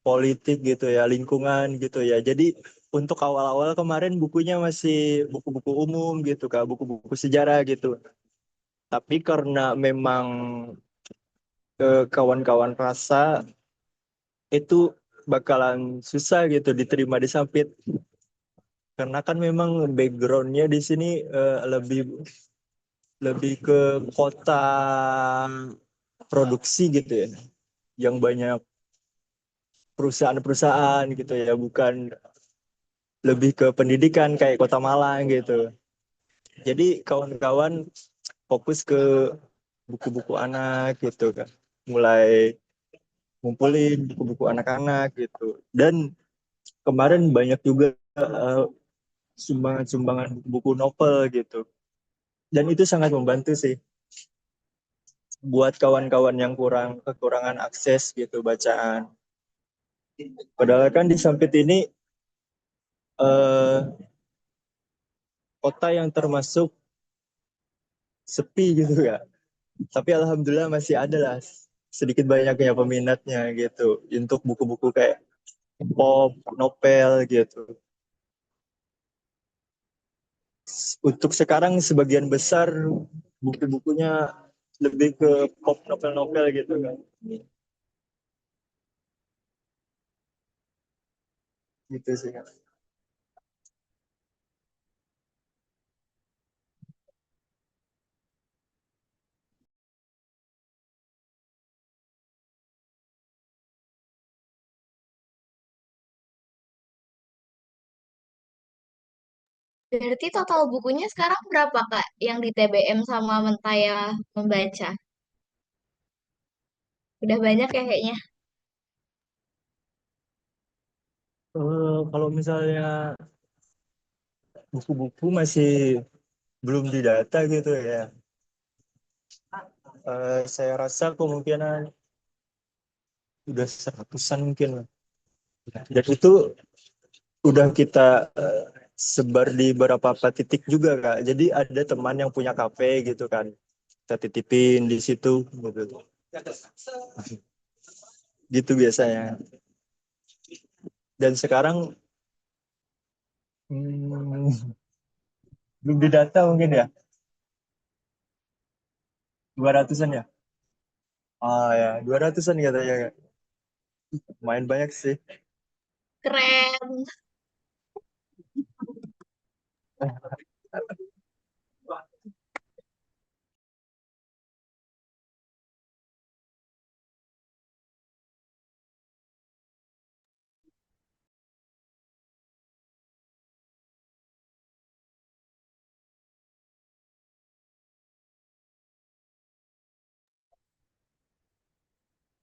politik gitu ya, lingkungan gitu ya. Jadi untuk awal-awal kemarin bukunya masih buku-buku umum gitu Kak, buku-buku sejarah gitu. Tapi karena memang kawan-kawan rasa itu bakalan susah gitu diterima di Sampit. Karena kan memang backgroundnya di sini lebih lebih ke kota produksi gitu ya, yang banyak perusahaan-perusahaan gitu ya, bukan lebih ke pendidikan kayak Kota Malang gitu. Jadi kawan-kawan fokus ke buku-buku anak gitu kan, mulai ngumpulin buku-buku anak-anak gitu. Dan kemarin banyak juga sumbangan-sumbangan buku novel gitu. Dan itu sangat membantu sih buat kawan-kawan yang kekurangan akses gitu bacaan. Padahal kan di Sampit ini eh, kota yang termasuk sepi gitu ya. Tapi alhamdulillah masih ada lah sedikit banyaknya peminatnya gitu untuk buku-buku kayak pop, novel gitu. Untuk sekarang sebagian besar buku-bukunya lebih ke pop novel-novel gitu kan. Gitu sih kan. Berarti total bukunya sekarang berapa, Kak, yang di TBM sama Mentaya membaca? Udah banyak ya kayaknya. Kalau misalnya buku-buku masih belum didata gitu ya. Saya rasa kemungkinan udah seratusan mungkin lah. Dan itu udah kita sebar di beberapa titik juga Kak. Jadi ada teman yang punya kafe gitu kan. Kita titipin di situ gitu. Gitu biasanya. Dan sekarang hmm, belum didata mungkin ya. 200-an ya. Ah ya, 200-an katanya Kak. Main banyak sih. Keren.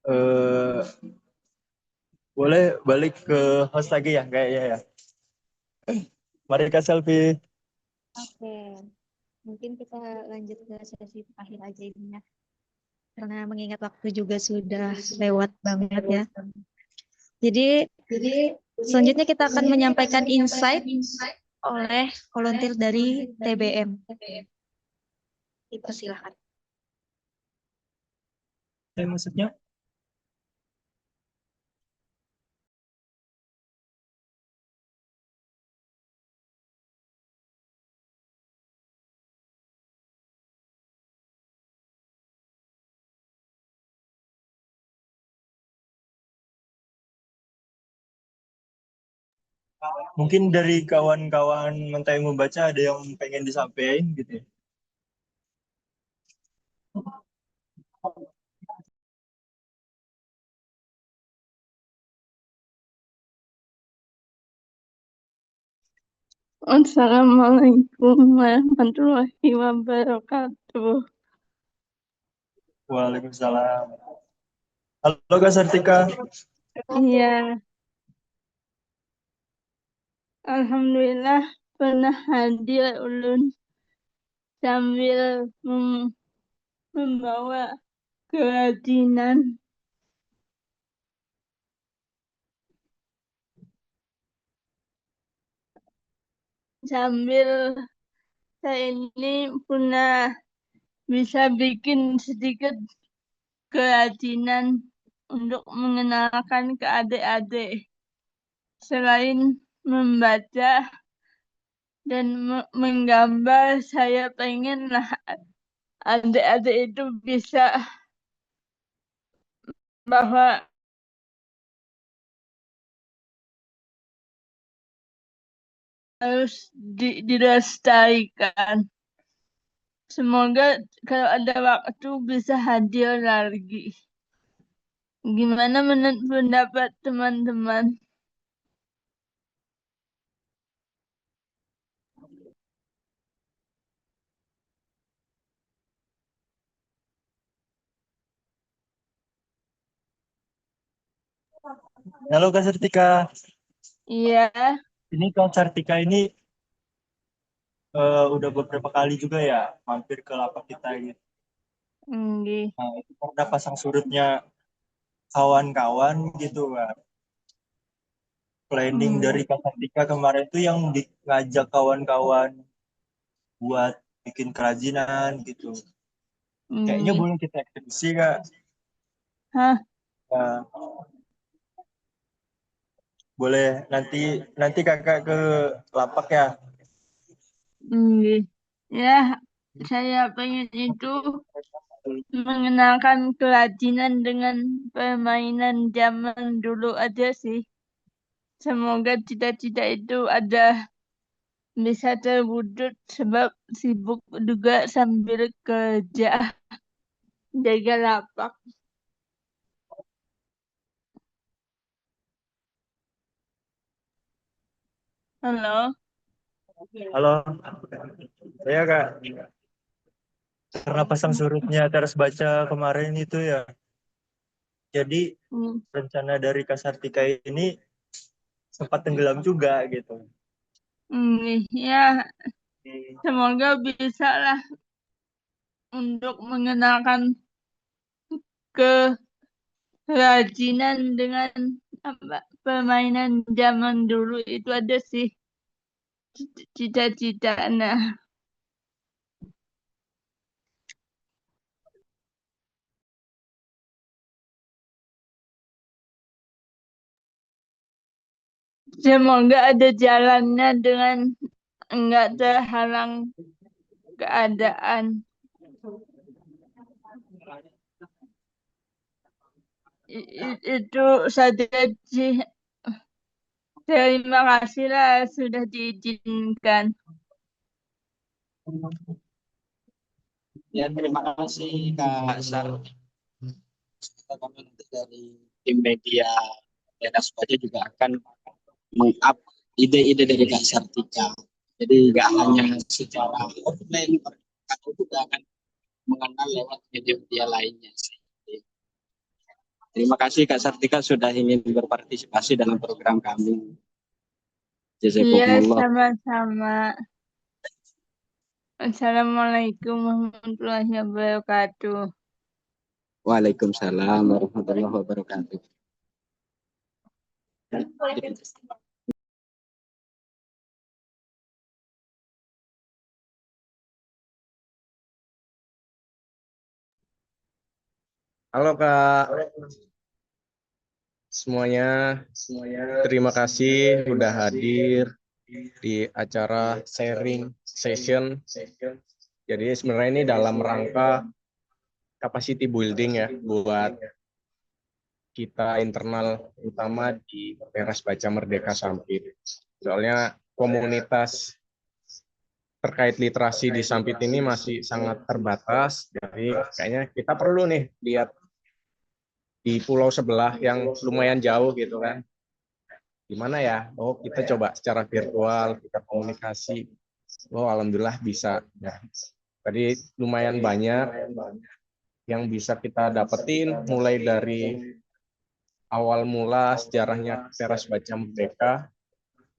Eh, boleh balik ke host lagi ya kayaknya ya. Mari Kak Selfie. Oke, mungkin kita lanjut ke sesi terakhir aja ini ya. Karena mengingat waktu juga sudah lewat banget ya. Jadi selanjutnya kita akan menyampaikan insight oleh volunteer dari TBM. Silakan. Maksudnya? Mungkin dari kawan-kawan Mentai Membaca ada yang pengen disampaikan gitu ya. Assalamualaikum warahmatullahi wabarakatuh. Waalaikumsalam. Halo Kak Sartika. Iya, alhamdulillah pernah hadir ulun sambil membawa kerajinan sambil saya ini pernah bisa bikin sedikit kerajinan untuk mengenalkan ke adik-adik. Selain membaca dan menggambar, saya pengenlah adik-adik itu bisa bahwa harus dilestarikan. Semoga kalau ada waktu bisa hadir lagi. Gimana menurut pendapat teman-teman? Halo Kak Sartika, Iya, ini Kak Sartika ini udah beberapa kali juga ya mampir ke lapak kita gitu. nggih. Nah, itu pernah pasang surutnya kawan-kawan gitu Kak. Planning dari Kak Sartika kemarin itu yang ngajak kawan-kawan buat bikin kerajinan gitu. Kayaknya boleh kita eksekusi Kak. Hah? Nah, boleh nanti Kakak ke lapak ya. Nggih. Ya, saya pengen itu mengenalkan kerajinan dengan permainan zaman dulu aja sih. Semoga cita-cita itu bisa terwujud sebab sibuk juga sambil kerja jaga lapak. Halo. Halo, saya Kak. Karena pasang surutnya teras baca kemarin itu ya. Jadi rencana dari Kak Sartika ini sempat tenggelam juga gitu. Ya, semoga bisa lah untuk mengenalkan kerajinan dengan permainan zaman dulu itu ada sih cita-citanya. Semoga ada jalannya dengan enggak terhalang keadaan. Itu saja sih. Terima kasih lah sudah diizinkan. Ya, terima kasih Kak Sar. Kami nanti dari tim media Teras Baca juga akan meng-up ide-ide dari Kak Sartika. Jadi nggak hanya secara offline, kami juga akan mengenal lewat media-media lainnya. Terima kasih Kak Sartika sudah ingin berpartisipasi dalam program kami. Iya, Jazakumullah. sama-sama. Assalamualaikum warahmatullahi wabarakatuh. Waalaikumsalam warahmatullahi wabarakatuh. Halo Kak, semuanya terima kasih sudah hadir di acara sharing session. Jadi sebenarnya ini dalam rangka capacity building ya buat kita internal, utama di Teras Baca Merdeka Sampit. Soalnya komunitas terkait literasi di Sampit ini masih sangat terbatas, jadi kayaknya kita perlu nih lihat di pulau sebelah yang lumayan jauh gitu kan. Gimana ya? Oh, kita coba secara virtual, kita komunikasi. Oh, alhamdulillah bisa. Ya. Tadi lumayan banyak yang bisa kita dapetin, mulai dari awal mula sejarahnya Teras Baca Merdeka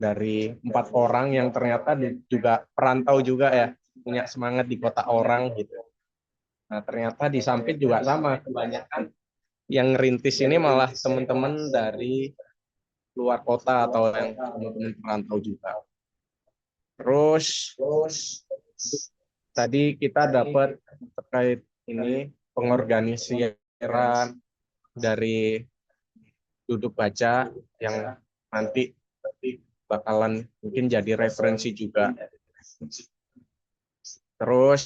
dari 4 orang yang ternyata juga perantau juga ya, punya semangat di kota orang gitu. Nah, ternyata di Sampit juga sama, kebanyakan yang ngerintis ini malah teman-teman dari luar kota atau yang teman-teman perantau juga. Terus tadi kita dapat terkait ini pengorganisiran dari Duduk Baca yang nanti bakalan mungkin jadi referensi juga. Terus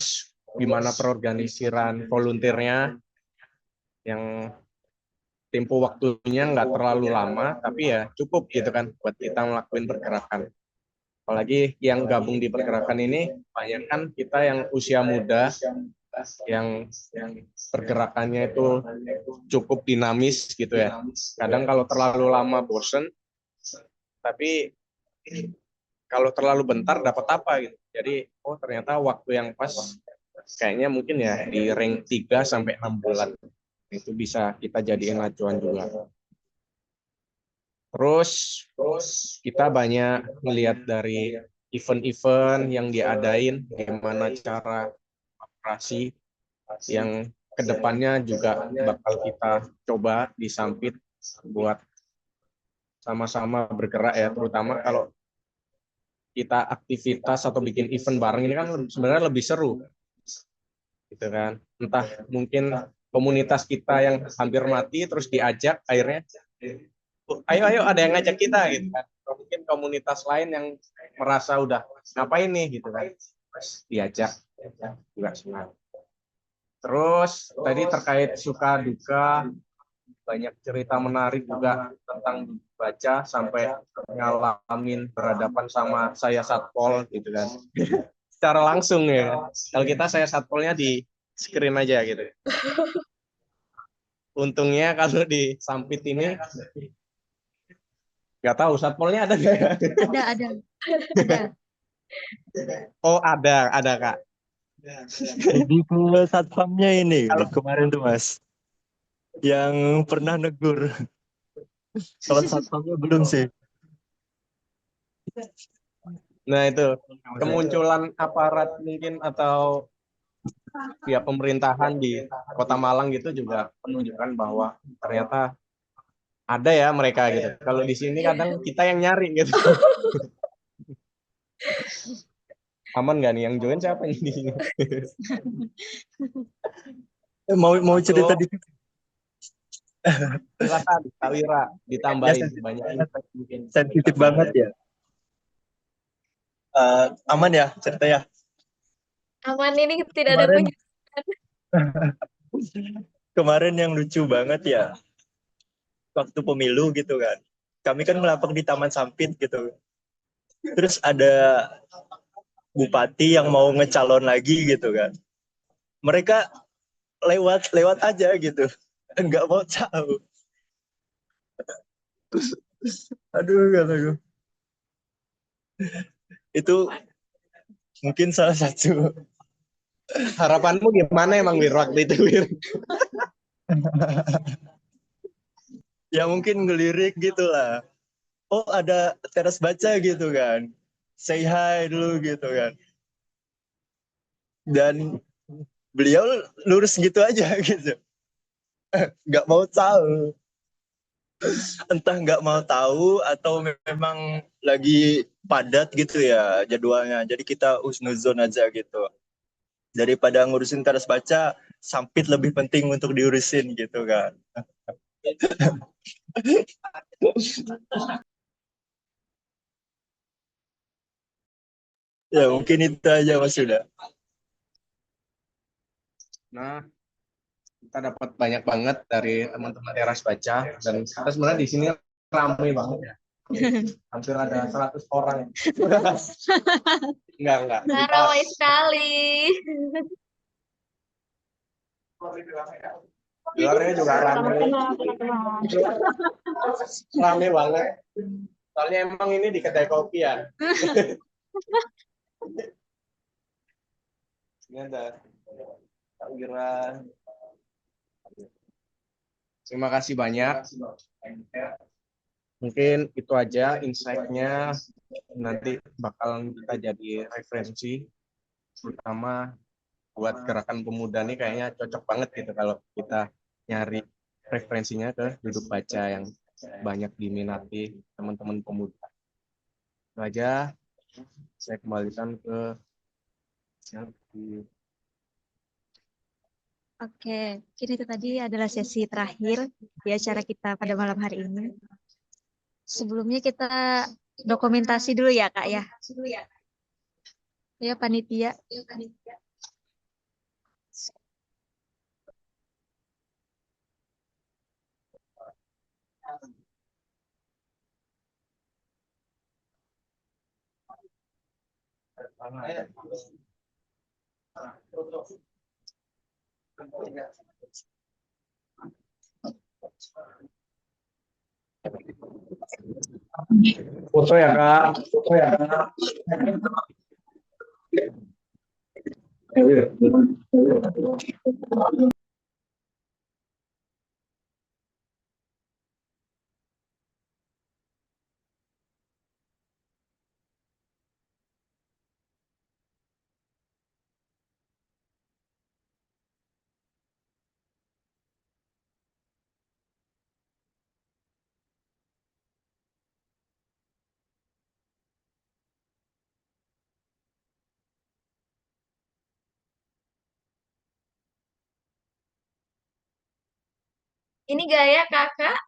gimana perorganisiran volunteernya yang tempo waktunya nggak terlalu lama, tapi ya cukup gitu kan buat kita ngelakuin pergerakan. Apalagi yang gabung di pergerakan ini, banyak kan kita yang usia muda, yang pergerakannya itu cukup dinamis gitu ya. Kadang kalau terlalu lama bosen, tapi kalau terlalu bentar dapat apa gitu. Jadi, oh ternyata waktu yang pas kayaknya mungkin ya di rank 3 sampai 6 bulan. Itu bisa kita jadiin acuan juga. Terus kita banyak melihat dari event-event yang diadain, gimana cara operasi yang kedepannya juga bakal kita coba di Sampit buat sama-sama bergerak ya, terutama kalau kita aktivitas atau bikin event bareng ini kan sebenarnya lebih seru gitu kan. Entah mungkin komunitas kita yang hampir mati terus diajak akhirnya ayo ada yang ngajak kita gitu kan. Atau mungkin komunitas lain yang merasa udah ngapain nih gitu kan, terus diajak juga senang. Terus tadi terkait suka duka, banyak cerita menarik juga tentang baca sampai ngalamin berhadapan sama saya satpol gitu kan. Secara langsung ya. Kalau kita saya satpolnya di screen aja gitu. Untungnya kalau di Sampit ini nggak tahu satpolnya ada nggak ya? Ada. Ada. Oh ada Kak. Jadi ke satpamnya ini kemarin tuh Mas, yang pernah negur. Kalau satpamnya belum sih. Nah itu kemunculan aparat mungkin atau pihak pemerintahan di Kota Malang gitu juga menunjukkan bahwa ternyata ada ya mereka gitu. Kalau di sini kadang kita yang nyari gitu. Aman nggak nih yang join siapa nih di sini? Mau cerita dikit? Silakan Kak Wira ditambahin banyak mungkin. Sensitif banget ya. Aman ya cerita ya? Aman, ini tidak ada Kemarin penjelasan. kemarin yang lucu banget ya, waktu pemilu gitu kan. Kami kan melapak di Taman Sampit gitu. Terus ada bupati yang mau ngecalon lagi gitu kan. Mereka lewat aja gitu. Nggak mau tahu. Aduh, kataku. Itu mungkin salah satu. Harapanmu gimana emang Wir waktu itu Wir? Ya mungkin ngelirik gitu lah. Oh ada teras baca gitu kan. Say hi dulu gitu kan. Dan beliau lurus gitu aja gitu. Nggak mau tahu. Entah nggak mau tahu atau memang lagi padat gitu ya jadwalnya. Jadi kita husnuzon aja gitu. Daripada ngurusin teras baca, Sampit lebih penting untuk diurusin gitu kan. Ya mungkin itu aja Mas Yuda. Nah, kita dapat banyak banget dari teman-teman teras baca dan kita sebenarnya di sini ramai banget ya. Hampir ada 100 orang. Enggak. Ramai sekali. Luarnya juga ramai. Ramai banget. Soalnya emang ini di kedai kopi ya. Ini ada Kak Wira. Terima kasih banyak. Mungkin itu aja insight-nya. Nanti bakalan kita jadi referensi, terutama buat gerakan pemuda nih kayaknya cocok banget gitu kalau kita nyari referensinya ke duduk baca yang banyak diminati teman-teman pemuda. Itu aja, saya kembalikan ke Selvi. Oke, mungkin itu tadi adalah sesi terakhir di acara kita pada malam hari ini. Sebelumnya kita dokumentasi dulu ya, Kak ya. Ya, panitia. Foto ya Kak. Foto ya Kak. Ini gaya kakak.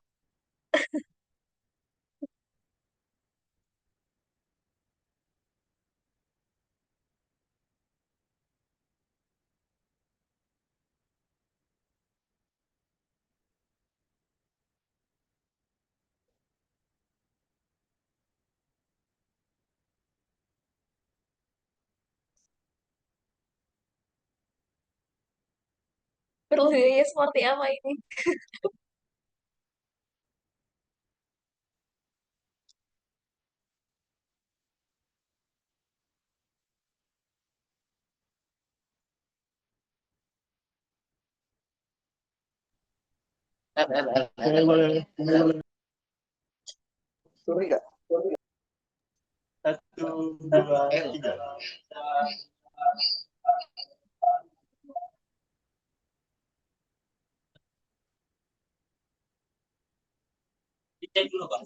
Perlu seperti apa ini? Sorry nggak? Satu, dua, tiga. Dicek dulu Bang.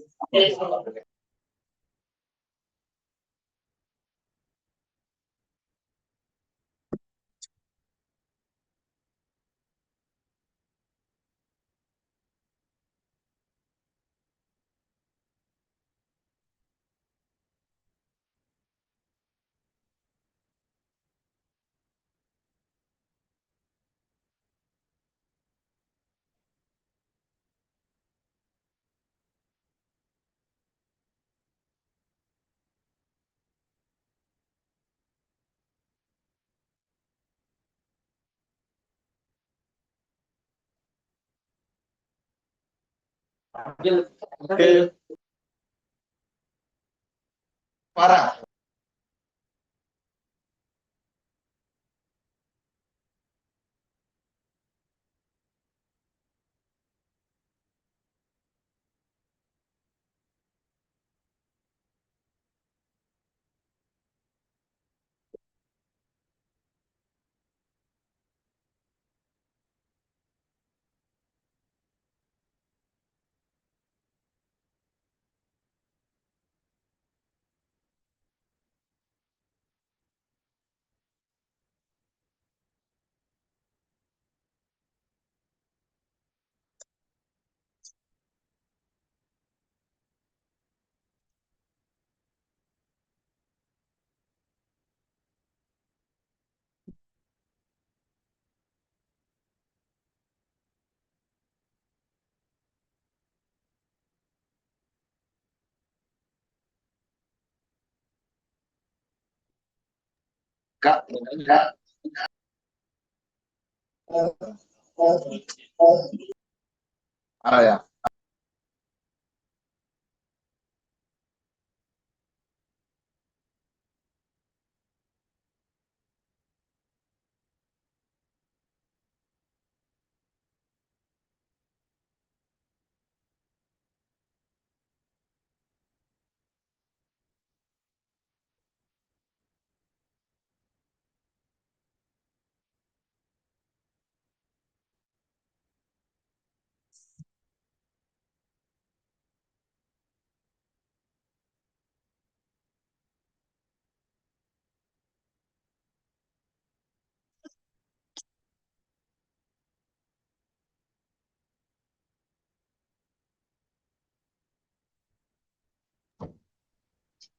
Oke. Parah. Kak, Kak. Ah ya.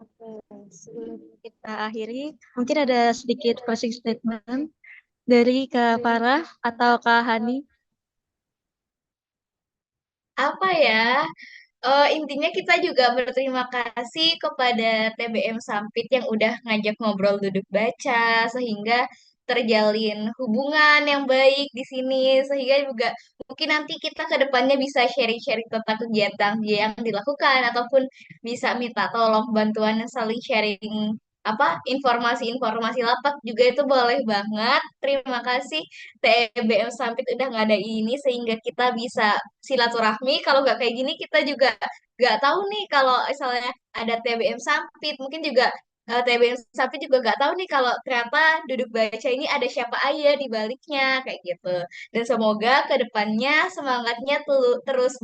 Oke, sebelum kita akhiri, mungkin ada sedikit closing statement dari Kak Farah atau Kak Hani. Apa ya? Intinya kita juga berterima kasih kepada TBM Sampit yang udah ngajak ngobrol duduk baca sehingga terjalin hubungan yang baik di sini sehingga juga mungkin nanti kita ke depannya bisa sharing-sharing tentang kegiatan yang dilakukan ataupun bisa minta tolong bantuan yang saling sharing informasi-informasi lapak juga itu boleh banget. Terima kasih TBM Sampit udah ngadain ini sehingga kita bisa silaturahmi. Kalau nggak kayak gini kita juga nggak tahu nih kalau misalnya ada TBM Sampit. Mungkin juga TBM Sampit juga nggak tahu nih kalau ternyata duduk baca ini ada siapa aja di baliknya kayak gitu. Dan semoga ke depannya semangatnya terus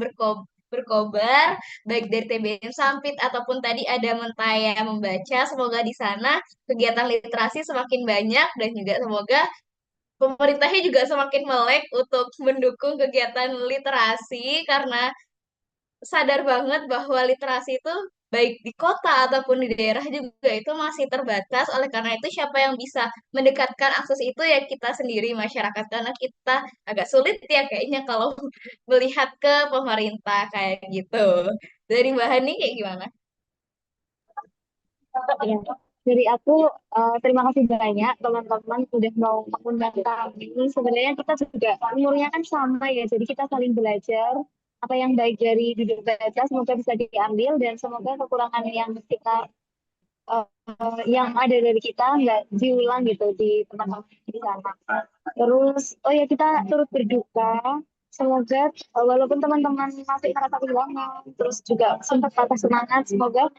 berkobar baik dari TBM Sampit ataupun tadi ada Mentaya membaca. Semoga di sana kegiatan literasi semakin banyak dan juga semoga pemerintahnya juga semakin melek untuk mendukung kegiatan literasi karena sadar banget bahwa literasi itu baik di kota ataupun di daerah juga itu masih terbatas. Oleh karena itu siapa yang bisa mendekatkan akses itu ya kita sendiri masyarakat karena kita agak sulit ya kayaknya kalau melihat ke pemerintah kayak gitu. Dari Mbak Hani kayak gimana? Ya. Dari aku, terima kasih banyak teman-teman udah mau mengundang kami. Sebenarnya kita juga umurnya kan sama ya, jadi kita saling belajar. Apa yang baik dari duduk baca semoga bisa diambil dan semoga kekurangan yang kita yang ada dari kita nggak diulang gitu di teman-teman di sana. Terus, oh ya kita turut berduka. Semoga walaupun teman-teman masih merasa kehilangan, terus juga sempat patah semangat, semoga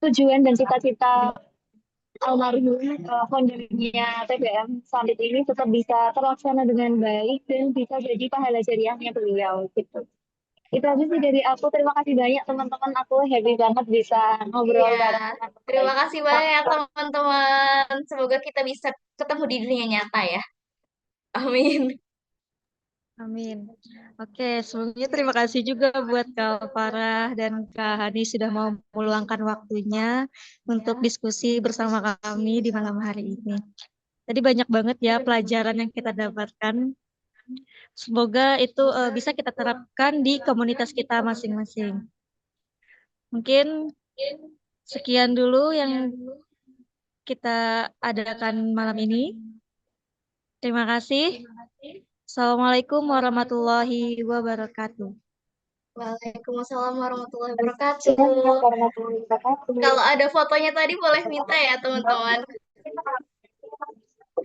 tujuan dan cita-cita almarhum foundernya TBM Summit ini tetap bisa terlaksana dengan baik dan bisa jadi pahala jariahnya beliau gitu. Itu aja sih dari aku. Terima kasih banyak teman-teman. Aku happy banget bisa ngobrol Iya, bareng teman-teman. terima kasih banyak teman-teman. Semoga kita bisa ketemu di dunia nyata ya. Amin. Amin. Oke, sebelumnya terima kasih juga buat Kak Farah dan Kak Hani sudah mau meluangkan waktunya untuk diskusi bersama kami di malam hari ini. Tadi banyak banget ya pelajaran yang kita dapatkan. Semoga itu bisa kita terapkan di komunitas kita masing-masing. Mungkin sekian dulu yang kita adakan malam ini. Terima kasih. Assalamualaikum warahmatullahi wabarakatuh. Waalaikumsalam warahmatullahi Waalaikumsalam wabarakatuh. warahmatullahi wabarakatuh. Kalau ada fotonya tadi boleh minta ya teman-teman.